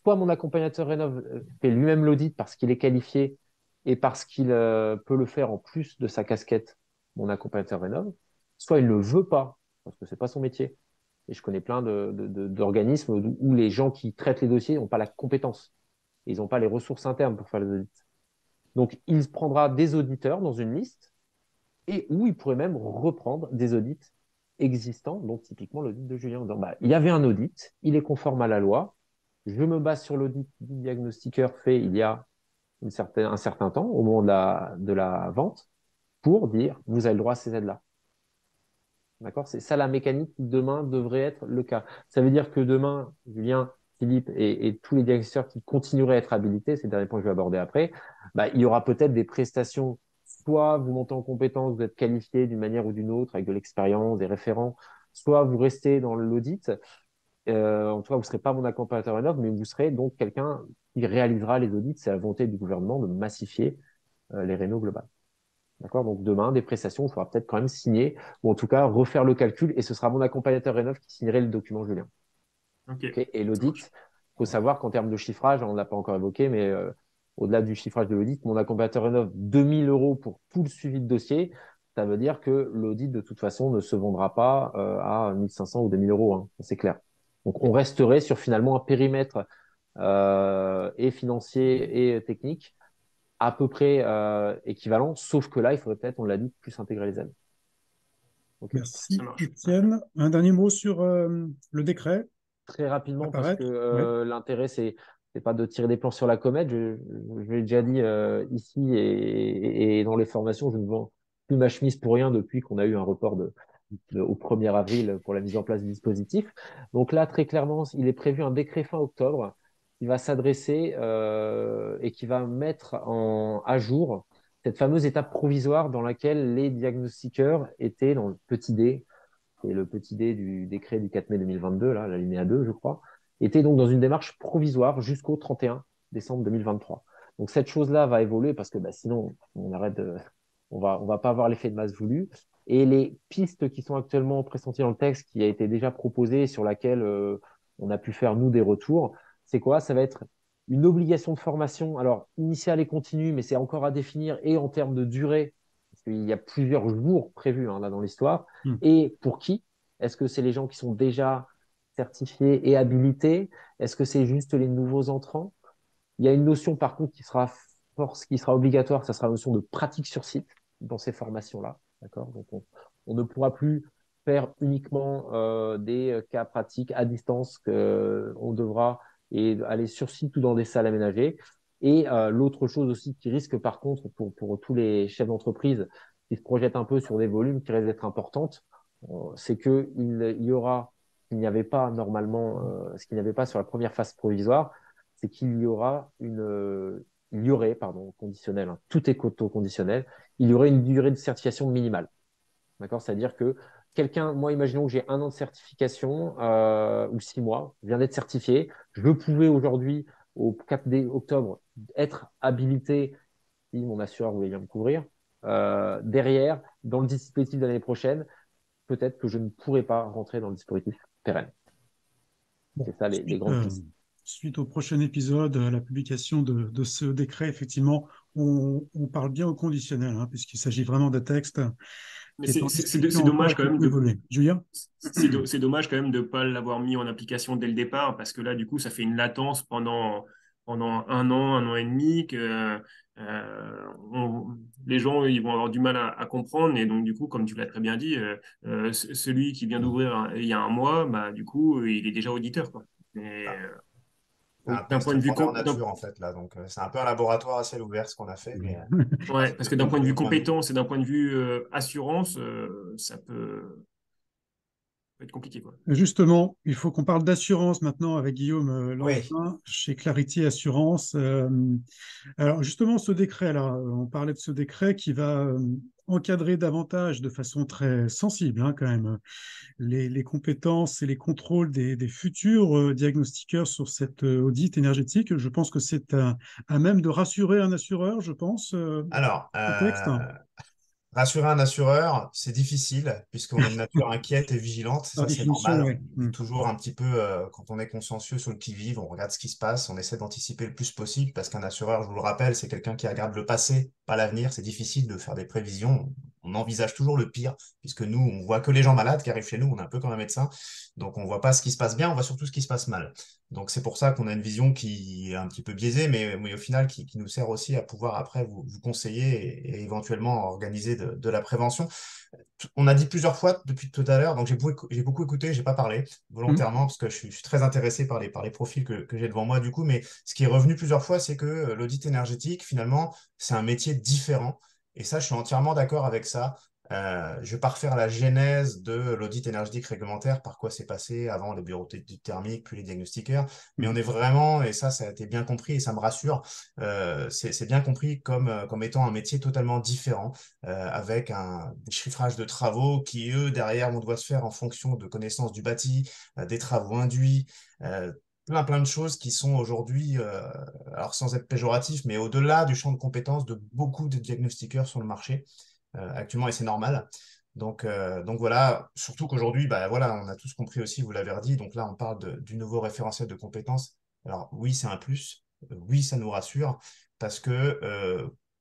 Soit mon accompagnateur rénov fait lui-même l'audit parce qu'il est qualifié et parce qu'il peut le faire en plus de sa casquette, mon accompagnateur rénov, soit il ne le veut pas parce que c'est pas son métier. Et je connais plein d'organismes où les gens qui traitent les dossiers n'ont pas la compétence. Ils n'ont pas les ressources internes pour faire les audits. Donc, il prendra des auditeurs dans une liste et où il pourrait même reprendre des audits existants, donc typiquement l'audit de Julien, en disant, il y avait un audit, il est conforme à la loi, je me base sur l'audit du diagnostiqueur fait il y a un certain temps, au moment de la vente, pour dire, vous avez le droit à ces aides-là. D'accord? C'est ça la mécanique qui demain devrait être le cas. Ça veut dire que demain, Julien, Philippe et tous les diagnostiqueurs qui continueraient à être habilités, c'est le dernier point que je vais aborder après, il y aura peut-être des prestations, soit vous montez en compétence, vous êtes qualifié d'une manière ou d'une autre avec de l'expérience, des référents, soit vous restez dans l'audit. en tout cas, vous ne serez pas mon accompagnateur rénov, mais vous serez donc quelqu'un qui réalisera les audits. C'est la volonté du gouvernement de massifier les rénaux globales. D'accord? Donc demain, des prestations, il faudra peut-être quand même signer, ou en tout cas refaire le calcul, et ce sera mon accompagnateur rénov qui signerait le document, Julien. Ok, Okay, et ça l'audit, marche. il faut savoir qu'en termes de chiffrage, on ne l'a pas encore évoqué, mais au-delà du chiffrage de l'audit, mon accompagnateur rénov 2 000 € pour tout le suivi de dossier. Ça veut dire que l'audit, de toute façon, ne se vendra pas à 1 500 ou 2 000 €, hein, c'est clair. Donc, on resterait sur finalement un périmètre et financier et technique à peu près équivalent, sauf que là, il faudrait peut-être, on l'a dit, plus intégrer les aides. Okay. Ça Merci, marche. Ouais. Étienne. Un dernier mot sur le décret Très rapidement, parce que apparaître. Ouais. l'intérêt, c'est pas de tirer des plans sur la comète. Je l'ai déjà dit ici et dans les formations, je ne vends plus ma chemise pour rien depuis qu'on a eu un report au 1er avril pour la mise en place du dispositif. Donc là, très clairement, il est prévu un décret fin octobre qui va s'adresser et qui va mettre à jour cette fameuse étape provisoire dans laquelle les diagnostiqueurs étaient dans le petit D, et le petit D du décret du 4 mai 2022, là, l'alinéa 2, je crois, était donc dans une démarche provisoire jusqu'au 31 décembre 2023. Donc cette chose-là va évoluer parce que sinon, on va pas avoir l'effet de masse voulu. Et les pistes qui sont actuellement pressenties dans le texte, qui a été déjà proposé, sur laquelle on a pu faire, nous, des retours, c'est quoi? Ça va être une obligation de formation, alors initiale et continue, mais c'est encore à définir, et en termes de durée, parce qu'il y a plusieurs jours prévus là dans l'histoire. Hmm. Et pour qui? Est-ce que c'est les gens qui sont déjà certifiés et habilités? Est-ce que c'est juste les nouveaux entrants? Il y a une notion, par contre, qui sera obligatoire, ça sera la notion de pratique sur site dans ces formations-là. D'accord? Donc, on ne pourra plus faire uniquement des cas pratiques à distance, on devra aller sur site ou dans des salles aménagées. Et l'autre chose aussi qui risque, par contre, pour tous les chefs d'entreprise qui se projettent un peu sur des volumes qui risquent d'être importantes, c'est il n'y avait pas normalement, ce qu'il n'y avait pas sur la première phase provisoire, c'est il y aurait, pardon, conditionnel, hein, tout est conditionnel, il y aurait une durée de certification minimale. D'accord? C'est-à-dire que moi, imaginons que j'ai 1 an de certification ou 6 mois, je viens d'être certifié, je pouvais aujourd'hui, au 4 octobre, être habilité si mon assureur voulait bien me couvrir. Derrière, dans le dispositif de l'année prochaine, peut-être que je ne pourrais pas rentrer dans le dispositif pérenne. Bon, C'est ça les grandes pistes. suite au prochain épisode, à la publication de ce décret, effectivement, on parle bien au conditionnel, hein, puisqu'il s'agit vraiment d'un texte Mais qui est en discussion c'est encore dommage et quand qui même peut évoluer. Julien? c'est dommage quand même de ne pas l'avoir mis en application dès le départ, parce que là, du coup, ça fait une latence pendant 1 an et demi, que les gens, ils vont avoir du mal à comprendre. Et donc, du coup, comme tu l'as très bien dit, celui qui vient d'ouvrir il y a un mois, bah, du coup, il est déjà auditeur, quoi. Et, Ah, c'est un donc, d'un point texte de vue grandeur nature, en fait, là. Donc, c'est un peu un laboratoire à ciel ouvert, ce qu'on a fait, mais ouais, parce que d'un point de de vue point de vue. compétence et d'un point de vue assurance, ça peut être compliqué, quoi. Justement, il faut qu'on parle d'assurance maintenant avec Guillaume Oui, Langevin chez Clarity Assurance. Alors justement, ce décret-là, on parlait de ce décret qui va encadrer davantage de façon très sensible, hein, quand même, les compétences et les contrôles des futurs diagnostiqueurs sur cet audit énergétique. Je pense que c'est à même de rassurer un assureur, je pense, alors, ce texte. rassurer un assureur, c'est difficile puisqu'on est de nature inquiète et vigilante. Par Ça, c'est définition, normal. oui. On est toujours un petit peu, quand on est consciencieux sur le qui-vive, on regarde ce qui se passe, on essaie d'anticiper le plus possible parce qu'un assureur, je vous le rappelle, c'est quelqu'un qui regarde le passé, pas l'avenir. C'est difficile de faire des prévisions. On envisage toujours le pire puisque nous, on voit que les gens malades qui arrivent chez nous. On est un peu comme un médecin. Donc, on voit pas ce qui se passe bien, on voit surtout ce qui se passe mal. Donc, c'est pour ça qu'on a une vision qui est un petit peu biaisée, mais au final, qui nous sert aussi à pouvoir après vous conseiller et éventuellement organiser de la prévention. On a dit plusieurs fois depuis tout à l'heure, donc j'ai beaucoup écouté, j'ai pas parlé Hum. volontairement parce que je suis très intéressé par les profils que j'ai devant moi du coup, mais ce qui est revenu plusieurs fois, c'est que l'audit énergétique, finalement, c'est un métier différent. Et ça, je suis entièrement d'accord avec ça. Je ne vais pas refaire la genèse de l'audit énergétique réglementaire, par quoi c'est passé avant les bureaux d'études thermiques, puis les diagnostiqueurs, mais on est vraiment, et ça a été bien compris et ça me rassure, c'est bien compris comme étant un métier totalement différent, avec des chiffrages de travaux qui, eux, derrière, on doit se faire en fonction de connaissances du bâti, des travaux induits, plein de choses qui sont aujourd'hui, alors sans être péjoratif, mais au-delà du champ de compétences de beaucoup de diagnostiqueurs sur le marché actuellement, et c'est normal. Donc voilà, surtout qu'aujourd'hui, bah, voilà, on a tous compris aussi, vous l'avez redit, donc là on parle du nouveau référentiel de compétences. Alors oui, c'est un plus, oui, ça nous rassure, parce que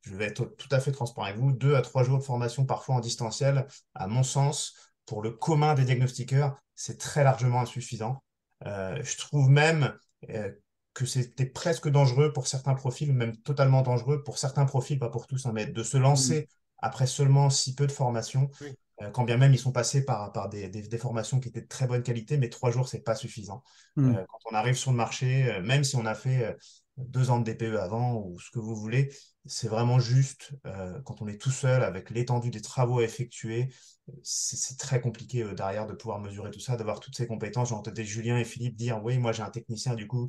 je vais être tout à fait transparent avec vous, 2 à 3 jours de formation parfois en distanciel, à mon sens, pour le commun des diagnostiqueurs, c'est très largement insuffisant. Je trouve même que c'était presque dangereux pour certains profils, ou même totalement dangereux pour certains profils, pas pour tous, hein, mais de se lancer après seulement si peu de formation, Oui. quand bien même ils sont passés par des formations qui étaient de très bonne qualité, mais 3 jours, c'est pas suffisant. Quand on arrive sur le marché, même si on a fait 2 ans de DPE avant ou ce que vous voulez, c'est vraiment juste quand on est tout seul avec l'étendue des travaux à effectuer, c'est très compliqué derrière de pouvoir mesurer tout ça, d'avoir toutes ces compétences. J'ai entendu Julien et Philippe dire, oui, moi j'ai un technicien du coup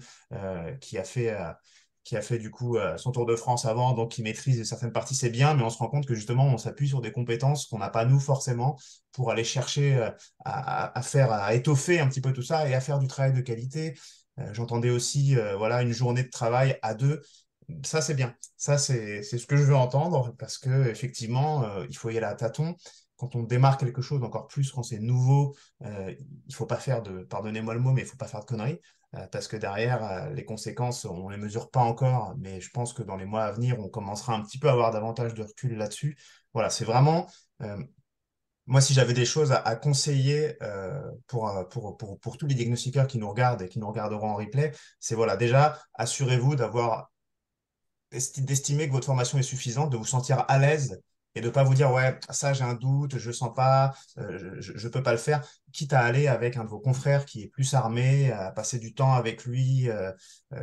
qui a fait du coup son Tour de France avant, donc qui maîtrise certaines parties, c'est bien, mais on se rend compte que justement, on s'appuie sur des compétences qu'on n'a pas nous forcément pour aller chercher à étoffer un petit peu tout ça et à faire du travail de qualité. J'entendais aussi voilà, une journée de travail à deux. Ça, c'est bien. Ça, c'est ce que je veux entendre parce que effectivement, il faut y aller à tâtons. Quand on démarre quelque chose, encore plus quand c'est nouveau, il faut pas faire pardonnez-moi le mot, mais il faut pas faire de conneries parce que derrière, les conséquences, on les mesure pas encore, mais je pense que dans les mois à venir, on commencera un petit peu à avoir davantage de recul là-dessus. Voilà, c'est vraiment, moi, si j'avais des choses à conseiller pour tous les diagnostiqueurs qui nous regardent et qui nous regarderont en replay, c'est voilà, déjà, assurez-vous d'estimer que votre formation est suffisante, de vous sentir à l'aise et de ne pas vous dire, ouais, ça j'ai un doute, je ne sens pas, je ne peux pas le faire, quitte à aller avec un de vos confrères qui est plus armé, à passer du temps avec lui.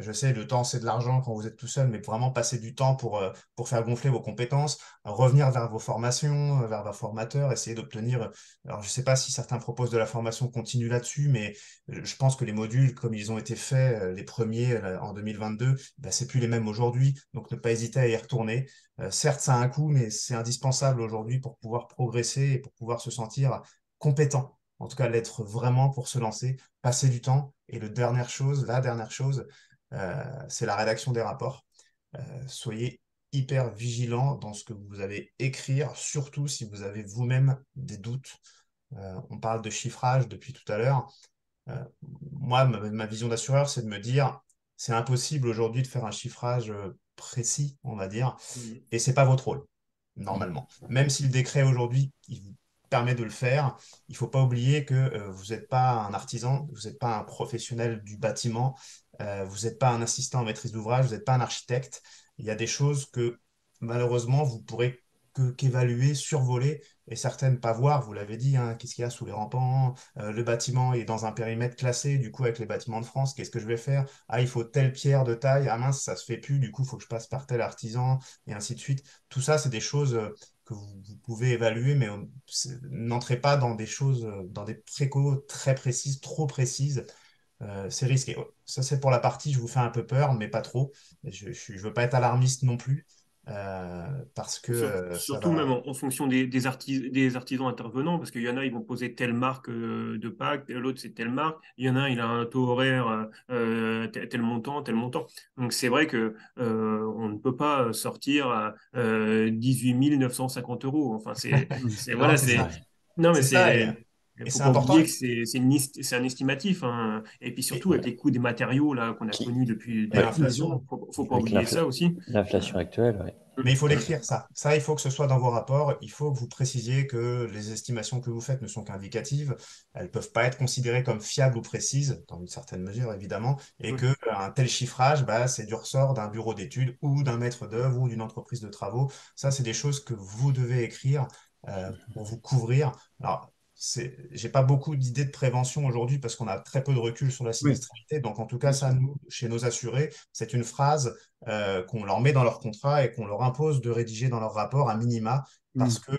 Je sais, le temps, c'est de l'argent quand vous êtes tout seul, mais vraiment passer du temps pour faire gonfler vos compétences, revenir vers vos formations, vers vos formateurs, essayer d'obtenir. Alors, je ne sais pas si certains proposent de la formation continue là-dessus, mais je pense que les modules, comme ils ont été faits, les premiers en 2022, ben, c'est plus les mêmes aujourd'hui. Donc, ne pas hésiter à y retourner. Certes, ça a un coût, mais c'est indispensable aujourd'hui pour pouvoir progresser et pour pouvoir se sentir compétent. En tout cas, l'être vraiment pour se lancer, passer du temps. Et la dernière chose, c'est la rédaction des rapports. Soyez hyper vigilant dans ce que vous allez écrire, surtout si vous avez vous-même des doutes. On parle de chiffrage depuis tout à l'heure. Euh, Moi, ma vision d'assureur, c'est de me dire, c'est impossible aujourd'hui de faire un chiffrage précis, on va dire, Mhm. et c'est pas votre rôle, normalement. Même si le décret aujourd'hui, il vous permet de le faire, il faut pas oublier que vous n'êtes pas un artisan, vous n'êtes pas un professionnel du bâtiment, vous n'êtes pas un assistant en maîtrise d'ouvrage, vous n'êtes pas un architecte. Il y a des choses que malheureusement, vous pourrez qu'évaluer, survoler et certaines pas voir. Vous l'avez dit, hein, qu'est-ce qu'il y a sous les rampants? Le bâtiment est dans un périmètre classé, du coup, avec les bâtiments de France, qu'est-ce que je vais faire? Ah, il faut telle pierre de taille, ah mince, ça se fait plus, du coup, il faut que je passe par tel artisan, et ainsi de suite. Tout ça, c'est des choses que vous pouvez évaluer, mais n'entrez pas dans des choses, dans des précaux très précises, trop précises. C'est risqué. Ouais. Ça, c'est pour la partie, je vous fais un peu peur, mais pas trop. Je veux pas être alarmiste non plus, parce que ça Surtout même va. en fonction des artisans intervenants, parce qu'il y en a, ils vont poser telle marque de pack, l'autre c'est telle marque, il y en a, il a un taux horaire tel montant, tel montant. Donc c'est vrai que on ne peut pas sortir à 18 950 euros. Enfin, Non, voilà, c'est ça. non, mais C'est ça, il et faut c'est pas oublier important. que c'est un estimatif, hein. Et puis Et, surtout avec les coûts des matériaux là qu'on a Qui... connus et depuis Ouais, 2 ans, l'inflation. faut pas avec oublier ça aussi. l'inflation actuelle, ouais. Mais il faut Mm. l'écrire, ça. Ça, il faut que ce soit dans vos rapports. Il faut que vous précisiez que les estimations que vous faites ne sont qu'indicatives. Elles ne peuvent pas être considérées comme fiables ou précises, dans une certaine mesure, évidemment, et Oui. que un tel chiffrage, bah, c'est du ressort d'un bureau d'études ou d'un maître d'œuvre ou d'une entreprise de travaux. Ça, c'est des choses que vous devez écrire pour vous couvrir. Alors, j'ai pas beaucoup d'idées de prévention aujourd'hui parce qu'on a très peu de recul sur la Oui, sinistralité. Donc, en tout cas, bien ça, sûr. nous, chez nos assurés, c'est une phrase qu'on leur met dans leur contrat et qu'on leur impose de rédiger dans leur rapport à minima Mm. parce que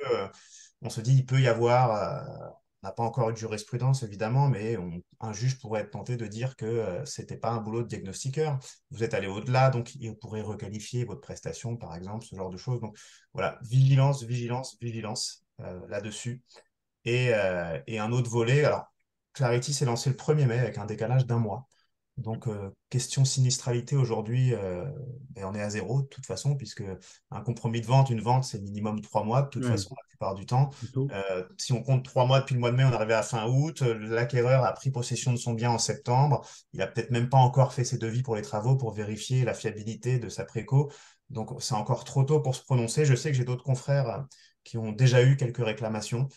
on se dit, il peut y avoir, on n'a pas encore eu de jurisprudence évidemment, mais un juge pourrait être tenté de dire que c'était pas un boulot de diagnostiqueur. Vous êtes allé au-delà, donc il pourrait requalifier votre prestation, par exemple, ce genre de choses. Donc voilà, vigilance, vigilance, vigilance là-dessus. Et un autre volet, alors Clarity s'est lancé le 1er mai avec un décalage d'un mois. Donc, question sinistralité aujourd'hui, ben, on est à zéro de toute façon, puisque un compromis de vente, une vente, c'est minimum 3 mois de toute Ouais, façon, la plupart du temps. plutôt. Si on compte 3 mois depuis le mois de mai, on arrivait à fin août. L'acquéreur a pris possession de son bien en septembre. Il a peut-être même pas encore fait ses devis pour les travaux pour vérifier la fiabilité de sa préco. Donc, c'est encore trop tôt pour se prononcer. Je sais que j'ai d'autres confrères qui ont déjà eu quelques réclamations.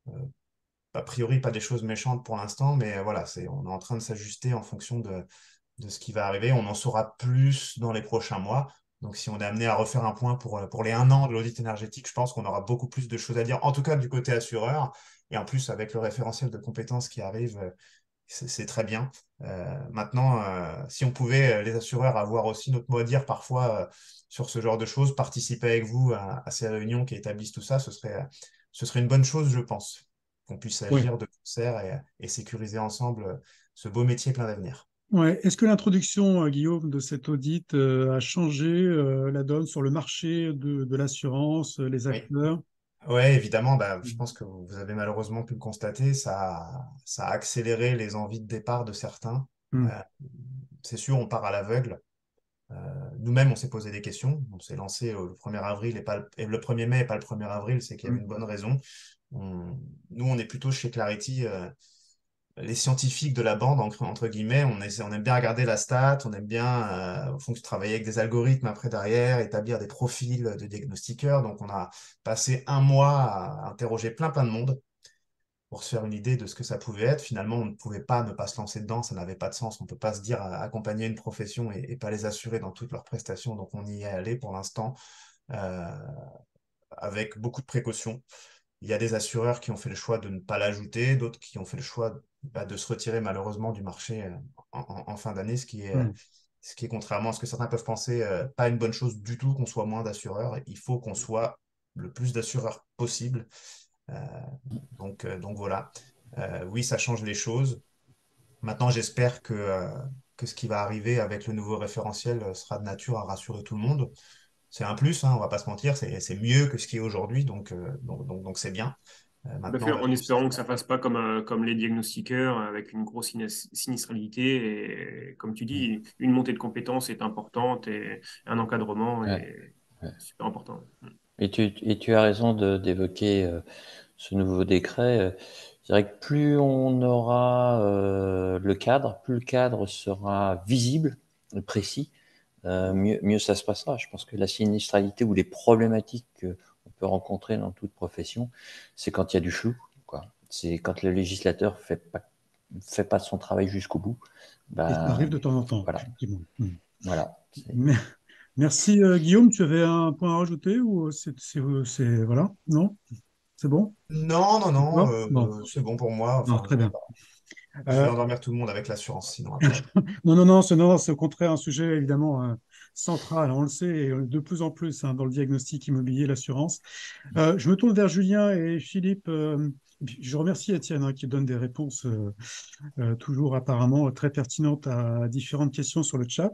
Euh, a priori, pas des choses méchantes pour l'instant, mais voilà, on est en train de s'ajuster en fonction de ce qui va arriver. On en saura plus dans les prochains mois. Donc, si on est amené à refaire un point pour les 1 an de l'audit énergétique, je pense qu'on aura beaucoup plus de choses à dire, en tout cas du côté assureur. Et en plus, avec le référentiel de compétences qui arrive, c'est très bien. Maintenant, si on pouvait, les assureurs, avoir aussi notre mot à dire parfois sur ce genre de choses, participer avec vous à ces réunions qui établissent tout ça, ce serait une bonne chose, je pense, qu'on puisse Ouais. agir de concert et sécuriser ensemble ce beau métier plein d'avenir. Ouais. Est-ce que l'introduction, Guillaume, de cet audit a changé la donne sur le marché de l'assurance, les Oui. acteurs? Ouais, évidemment, bah, je pense que vous avez malheureusement pu le constater, ça a accéléré les envies de départ de certains. Hmm. Euh, c'est sûr, on part à l'aveugle. Nous-mêmes, on s'est posé des questions. On s'est lancé le 1er avril et le 1er mai et pas le 1er avril, c'est qu'il y Hmm. avait une bonne raison. Nous, on est plutôt chez Clarity, les scientifiques de la bande, entre guillemets. On aime bien regarder la stat, on aime bien travailler avec des algorithmes après derrière, établir des profils de diagnostiqueurs. Donc, on a passé un mois à interroger plein de monde pour se faire une idée de ce que ça pouvait être. Finalement, on ne pouvait pas ne pas se lancer dedans, ça n'avait pas de sens. On ne peut pas se dire accompagner une profession et pas les assurer dans toutes leurs prestations. Donc, on y est allé pour l'instant euh, avec beaucoup de précautions. Il y a des assureurs qui ont fait le choix de ne pas l'ajouter, d'autres qui ont fait le choix de se retirer malheureusement du marché en fin d'année, Hmm. ce qui est contrairement à ce que certains peuvent penser, pas une bonne chose du tout qu'on soit moins d'assureurs. Il faut qu'on soit le plus d'assureurs possible. Euh, donc voilà. Oui, ça change les choses. Maintenant, j'espère que ce qui va arriver avec le nouveau référentiel sera de nature à rassurer tout le monde. C'est un plus, hein, on va pas se mentir, c'est mieux que ce qui est aujourd'hui, donc c'est bien. Tout à Maintenant, fait, on va en juste. espérant que ça fasse pas comme les diagnostiqueurs avec une grosse sinistralité. Et comme tu Mm. dis, une montée de compétences est importante et un encadrement Ouais, est ouais. super important. Et tu as raison d'évoquer ce nouveau décret. Je dirais que plus on aura plus le cadre sera visible, précis, mieux ça se passera. Je pense que la sinistralité ou les problématiques qu'on peut rencontrer dans toute profession, c'est quand il y a du flou, quoi. C'est quand le législateur fait pas son travail jusqu'au bout. Et ça arrive Ben, de temps en temps, voilà, effectivement. Hmm. voilà. Mais- Merci, Guillaume. Tu avais un point à rajouter ou voilà? Non? C'est bon? Non, non, C'est non, toi? Bon, c'est bon pour moi. non, Enfin, très bien. je vais Euh, endormir tout le monde avec l'assurance, sinon après. Non, non, non, c'est au contraire un sujet évidemment central, on le sait, et de plus en plus dans le diagnostic immobilier, l'assurance. Je me tourne vers Julien et Philippe. Je remercie Étienne qui donne des réponses toujours apparemment très pertinentes à différentes questions sur le chat.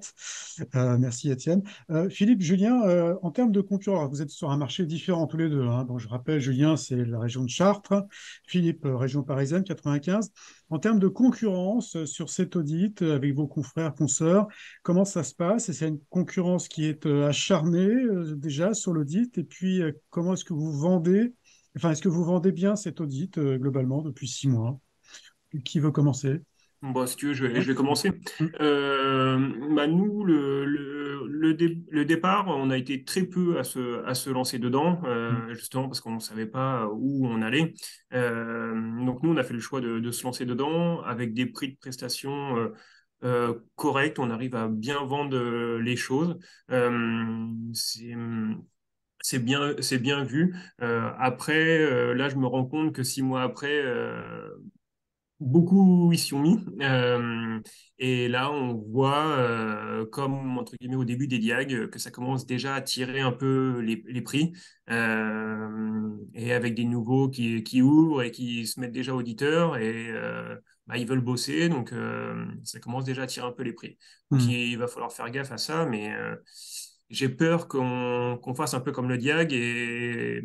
Merci Étienne. Philippe, Julien, en termes de concurrence, alors, vous êtes sur un marché différent tous les deux, hein. Donc, je rappelle, Julien, c'est la région de Chartres, Philippe, région parisienne, 95. En termes de concurrence sur cet audit avec vos confrères, consoeurs, comment ça se passe? Et c'est une concurrence qui est acharnée déjà sur l'audit. Et puis, comment est-ce que vous vendez, enfin, est-ce que vous vendez bien cet audit globalement depuis 6 mois? Qui veut commencer? Bon, si tu veux, Ouais. je vais commencer. Mm, Nous, le départ, on a été très peu à se lancer dedans, mm, justement parce qu'on ne savait pas où on allait. Donc, nous, on a fait le choix de se lancer dedans avec des prix de prestation corrects. On arrive à bien vendre les choses. Euh, c'est, c'est bien vu. Après, là, je me rends compte que 6 mois après, Beaucoup y sont mis. Et là, on voit, comme entre guillemets au début des diags, que ça commence déjà à tirer un peu les prix. Et avec des nouveaux qui ouvrent et qui se mettent déjà auditeurs et bah, ils veulent bosser. Donc, ça commence déjà à tirer un peu les prix. Donc, Hmm. il va falloir faire gaffe à ça. Mais j'ai peur qu'on fasse un peu comme le Diag et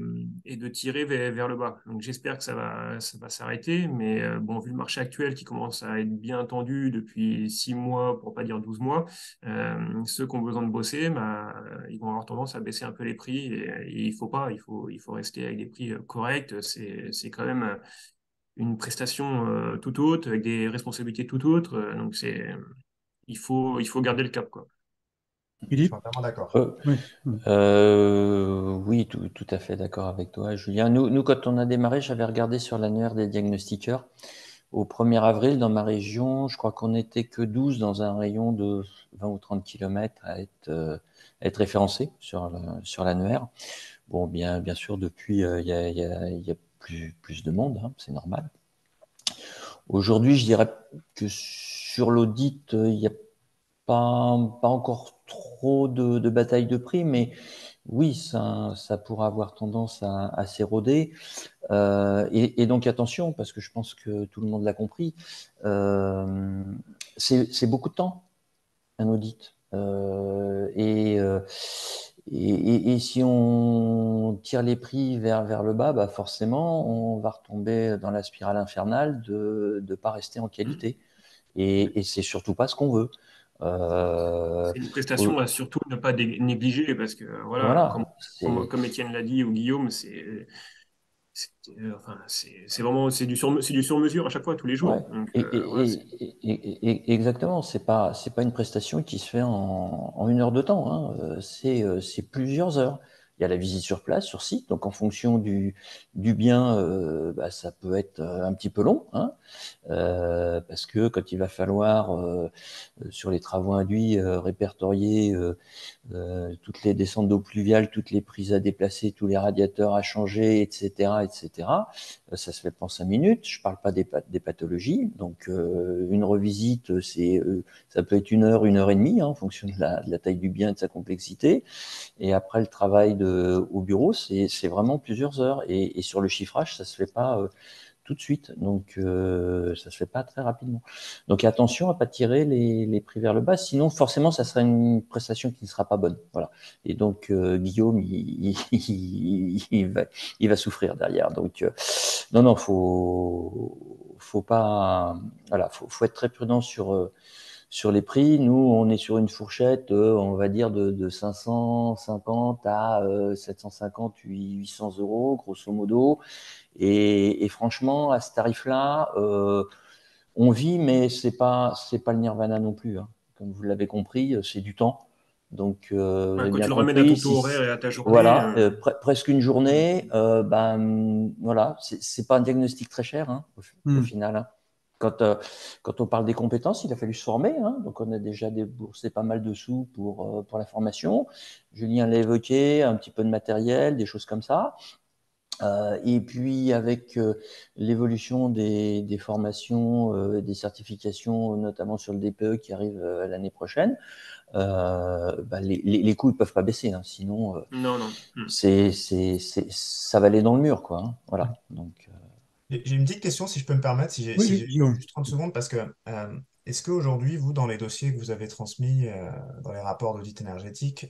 de tirer vers le bas. Donc j'espère que ça va s'arrêter, mais bon, vu le marché actuel qui commence à être bien tendu depuis 6 mois, pour pas dire 12 mois, ceux qui ont besoin de bosser, bah, ils vont avoir tendance à baisser un peu les prix et il faut pas, il faut rester avec des prix corrects. C'est quand même une prestation tout autre, avec des responsabilités tout autres. Donc il faut garder le cap, quoi. Je suis Philippe? entièrement d'accord. Euh, Oui. Hmm. oui, tout à fait d'accord avec toi, Julien. Quand on a démarré, j'avais regardé sur l'annuaire des diagnostiqueurs. Au 1er avril, dans ma région, je crois qu'on n'était que 12 dans un rayon de 20 ou 30 kilomètres à être référencés sur l'annuaire. Bon, bien sûr, depuis, il y a plus de monde, hein, c'est normal. Aujourd'hui, je dirais que sur l'audit, il n'y a pas encore trop de bataille de prix, mais oui, ça pourra avoir tendance à s'éroder. Et donc attention, parce que je pense que tout le monde l'a compris, c'est beaucoup de temps, un audit. Et si on tire les prix vers le bas, bah forcément, on va retomber dans la spirale infernale de ne pas rester en qualité. Et c'est surtout pas ce qu'on veut. Euh, C'est une prestation au- à surtout ne pas négliger parce que voilà, voilà, comme Étienne l'a dit ou Guillaume, enfin, c'est vraiment c'est du sur-mesure à chaque fois tous les ouais. jours. Donc Et, voilà, exactement, c'est pas une prestation qui se fait en 1 heure de temps, hein. C'est plusieurs heures. Il y a la visite sur place, sur site, donc en fonction du bien, bah, ça peut être un petit peu long, hein. Parce que quand il va falloir sur les travaux induits répertorier toutes les descentes d'eau pluviale, toutes les prises à déplacer, tous les radiateurs à changer, etc., etc. Ça se fait pas en 5 minutes. Je parle pas des pathologies. Donc une revisite, ça peut être 1 heure et demie, hein, en fonction de la taille du bien et de sa complexité. Et après le travail au bureau, c'est vraiment plusieurs heures. Et sur le chiffrage, ça se fait pas tout de suite. Donc, ça se fait pas très rapidement. Donc, attention à pas tirer les prix vers le bas. Sinon, forcément, ça sera une prestation qui ne sera pas bonne. Voilà. Et donc, Guillaume, il va souffrir derrière. Donc, non, faut pas, voilà, faut être très prudent sur les prix. Nous, on est sur une fourchette, on va dire, de 550 à 750, 800 euros, grosso modo. Et franchement, à ce tarif-là, on vit, mais c'est pas le nirvana non plus, hein. Comme vous l'avez compris, c'est du temps. Donc, vous ouais, avez quand bien tu le ramènes à ton compris, taux horaire et à ta journée, voilà, presque une journée, ben voilà, c'est pas un diagnostic très cher, hein, au Hmm. final, hein. Quand on parle des compétences, il a fallu se former, hein. Donc on a déjà déboursé pas mal de sous pour la formation. Julien l'a évoqué, un petit peu de matériel, des choses comme ça. Et puis avec l'évolution des formations, des certifications, notamment sur le DPE qui arrive l'année prochaine, bah, les coûts ne peuvent pas baisser, hein, sinon non, non. ça va aller dans le mur, quoi, hein. Voilà. Donc, J'ai une petite question, si je peux me permettre, Oui, si oui, j'ai Guillaume. juste 30 secondes, parce que est-ce qu'aujourd'hui, vous, dans les dossiers que vous avez transmis, dans les rapports d'audit énergétique,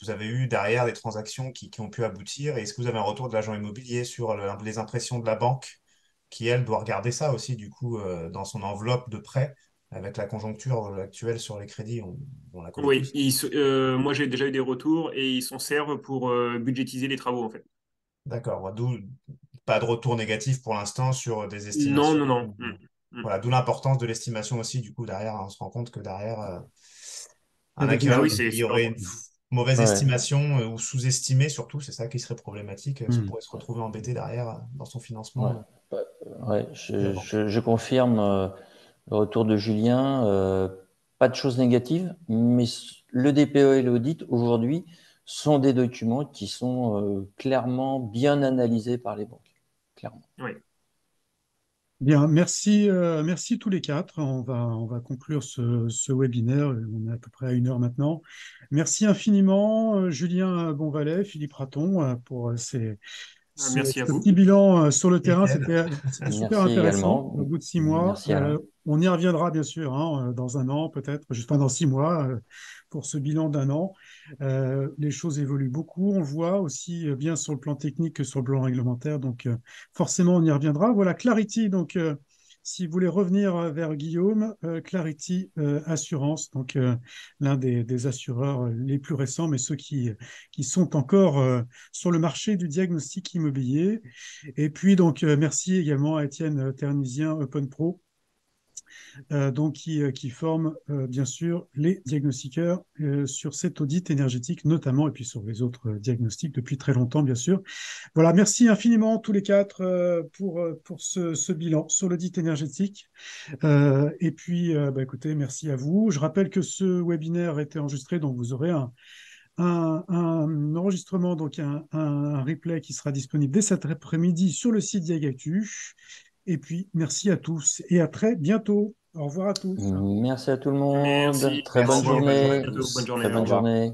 vous avez eu derrière des transactions qui ont pu aboutir, et est-ce que vous avez un retour de l'agent immobilier sur les impressions de la banque, qui, elle, doit regarder ça aussi, du coup, dans son enveloppe de prêt, avec la conjoncture actuelle sur les crédits, on la connaît Oui, tous. moi j'ai déjà eu des retours et ils s'en servent pour budgétiser les travaux en fait. D'accord, d'où pas de retour négatif pour l'instant sur des Non, estimations. non, non. Mm. Voilà, d'où l'importance de l'estimation aussi, du coup, derrière, hein, on se rend compte que derrière, un Bah acquéreur oui, qui c'est aurait important. une mauvaise ouais, estimation ou sous-estimé, surtout, c'est ça qui serait problématique, Hmm. pourrait se retrouver embêté derrière dans son ouais, financement ouais, ouais, de la je, banque. je, je confirme le retour de Julien. Pas de choses négatives, mais le DPE et l'audit aujourd'hui sont des documents qui sont clairement bien analysés par les banques. Clairement. Oui. Bien, merci tous les quatre. On va conclure ce webinaire. On est à peu près à 1 heure maintenant. Merci infiniment, Julien Bonvalet, Philippe Raton, pour Merci à ce vous. petit bilan sur le terrain. Étienne. C'était super Merci intéressant également. au bout de 6 mois. Merci Alain. On y reviendra bien sûr dans 1 an, peut-être, juste pas dans 6 mois, pour ce bilan d'1 an. Les choses évoluent beaucoup. On le voit aussi bien sur le plan technique que sur le plan réglementaire. Donc, forcément, on y reviendra. Voilà, Clarity. Donc, si vous voulez revenir vers Guillaume, Clarity Assurance, donc l'un des assureurs les plus récents, mais ceux qui sont encore sur le marché du diagnostic immobilier. Et puis, donc, merci également à Étienne Ternusien, Open Pro, donc qui forme bien sûr les diagnostiqueurs sur cet audit énergétique notamment, et puis sur les autres diagnostics depuis très longtemps, bien sûr. Voilà, merci infiniment tous les quatre pour ce bilan sur l'audit énergétique. Et puis, écoutez, merci à vous. Je rappelle que ce webinaire a été enregistré, donc vous aurez un enregistrement, donc un replay qui sera disponible dès cet après-midi sur le site Diagactu. Et puis, merci à tous et à très bientôt. Au revoir à tous. Merci à tout le monde. Merci. Très bonne Merci, bonne journée à journée. tous. Bonne Très journée. Au bonne revoir. journée.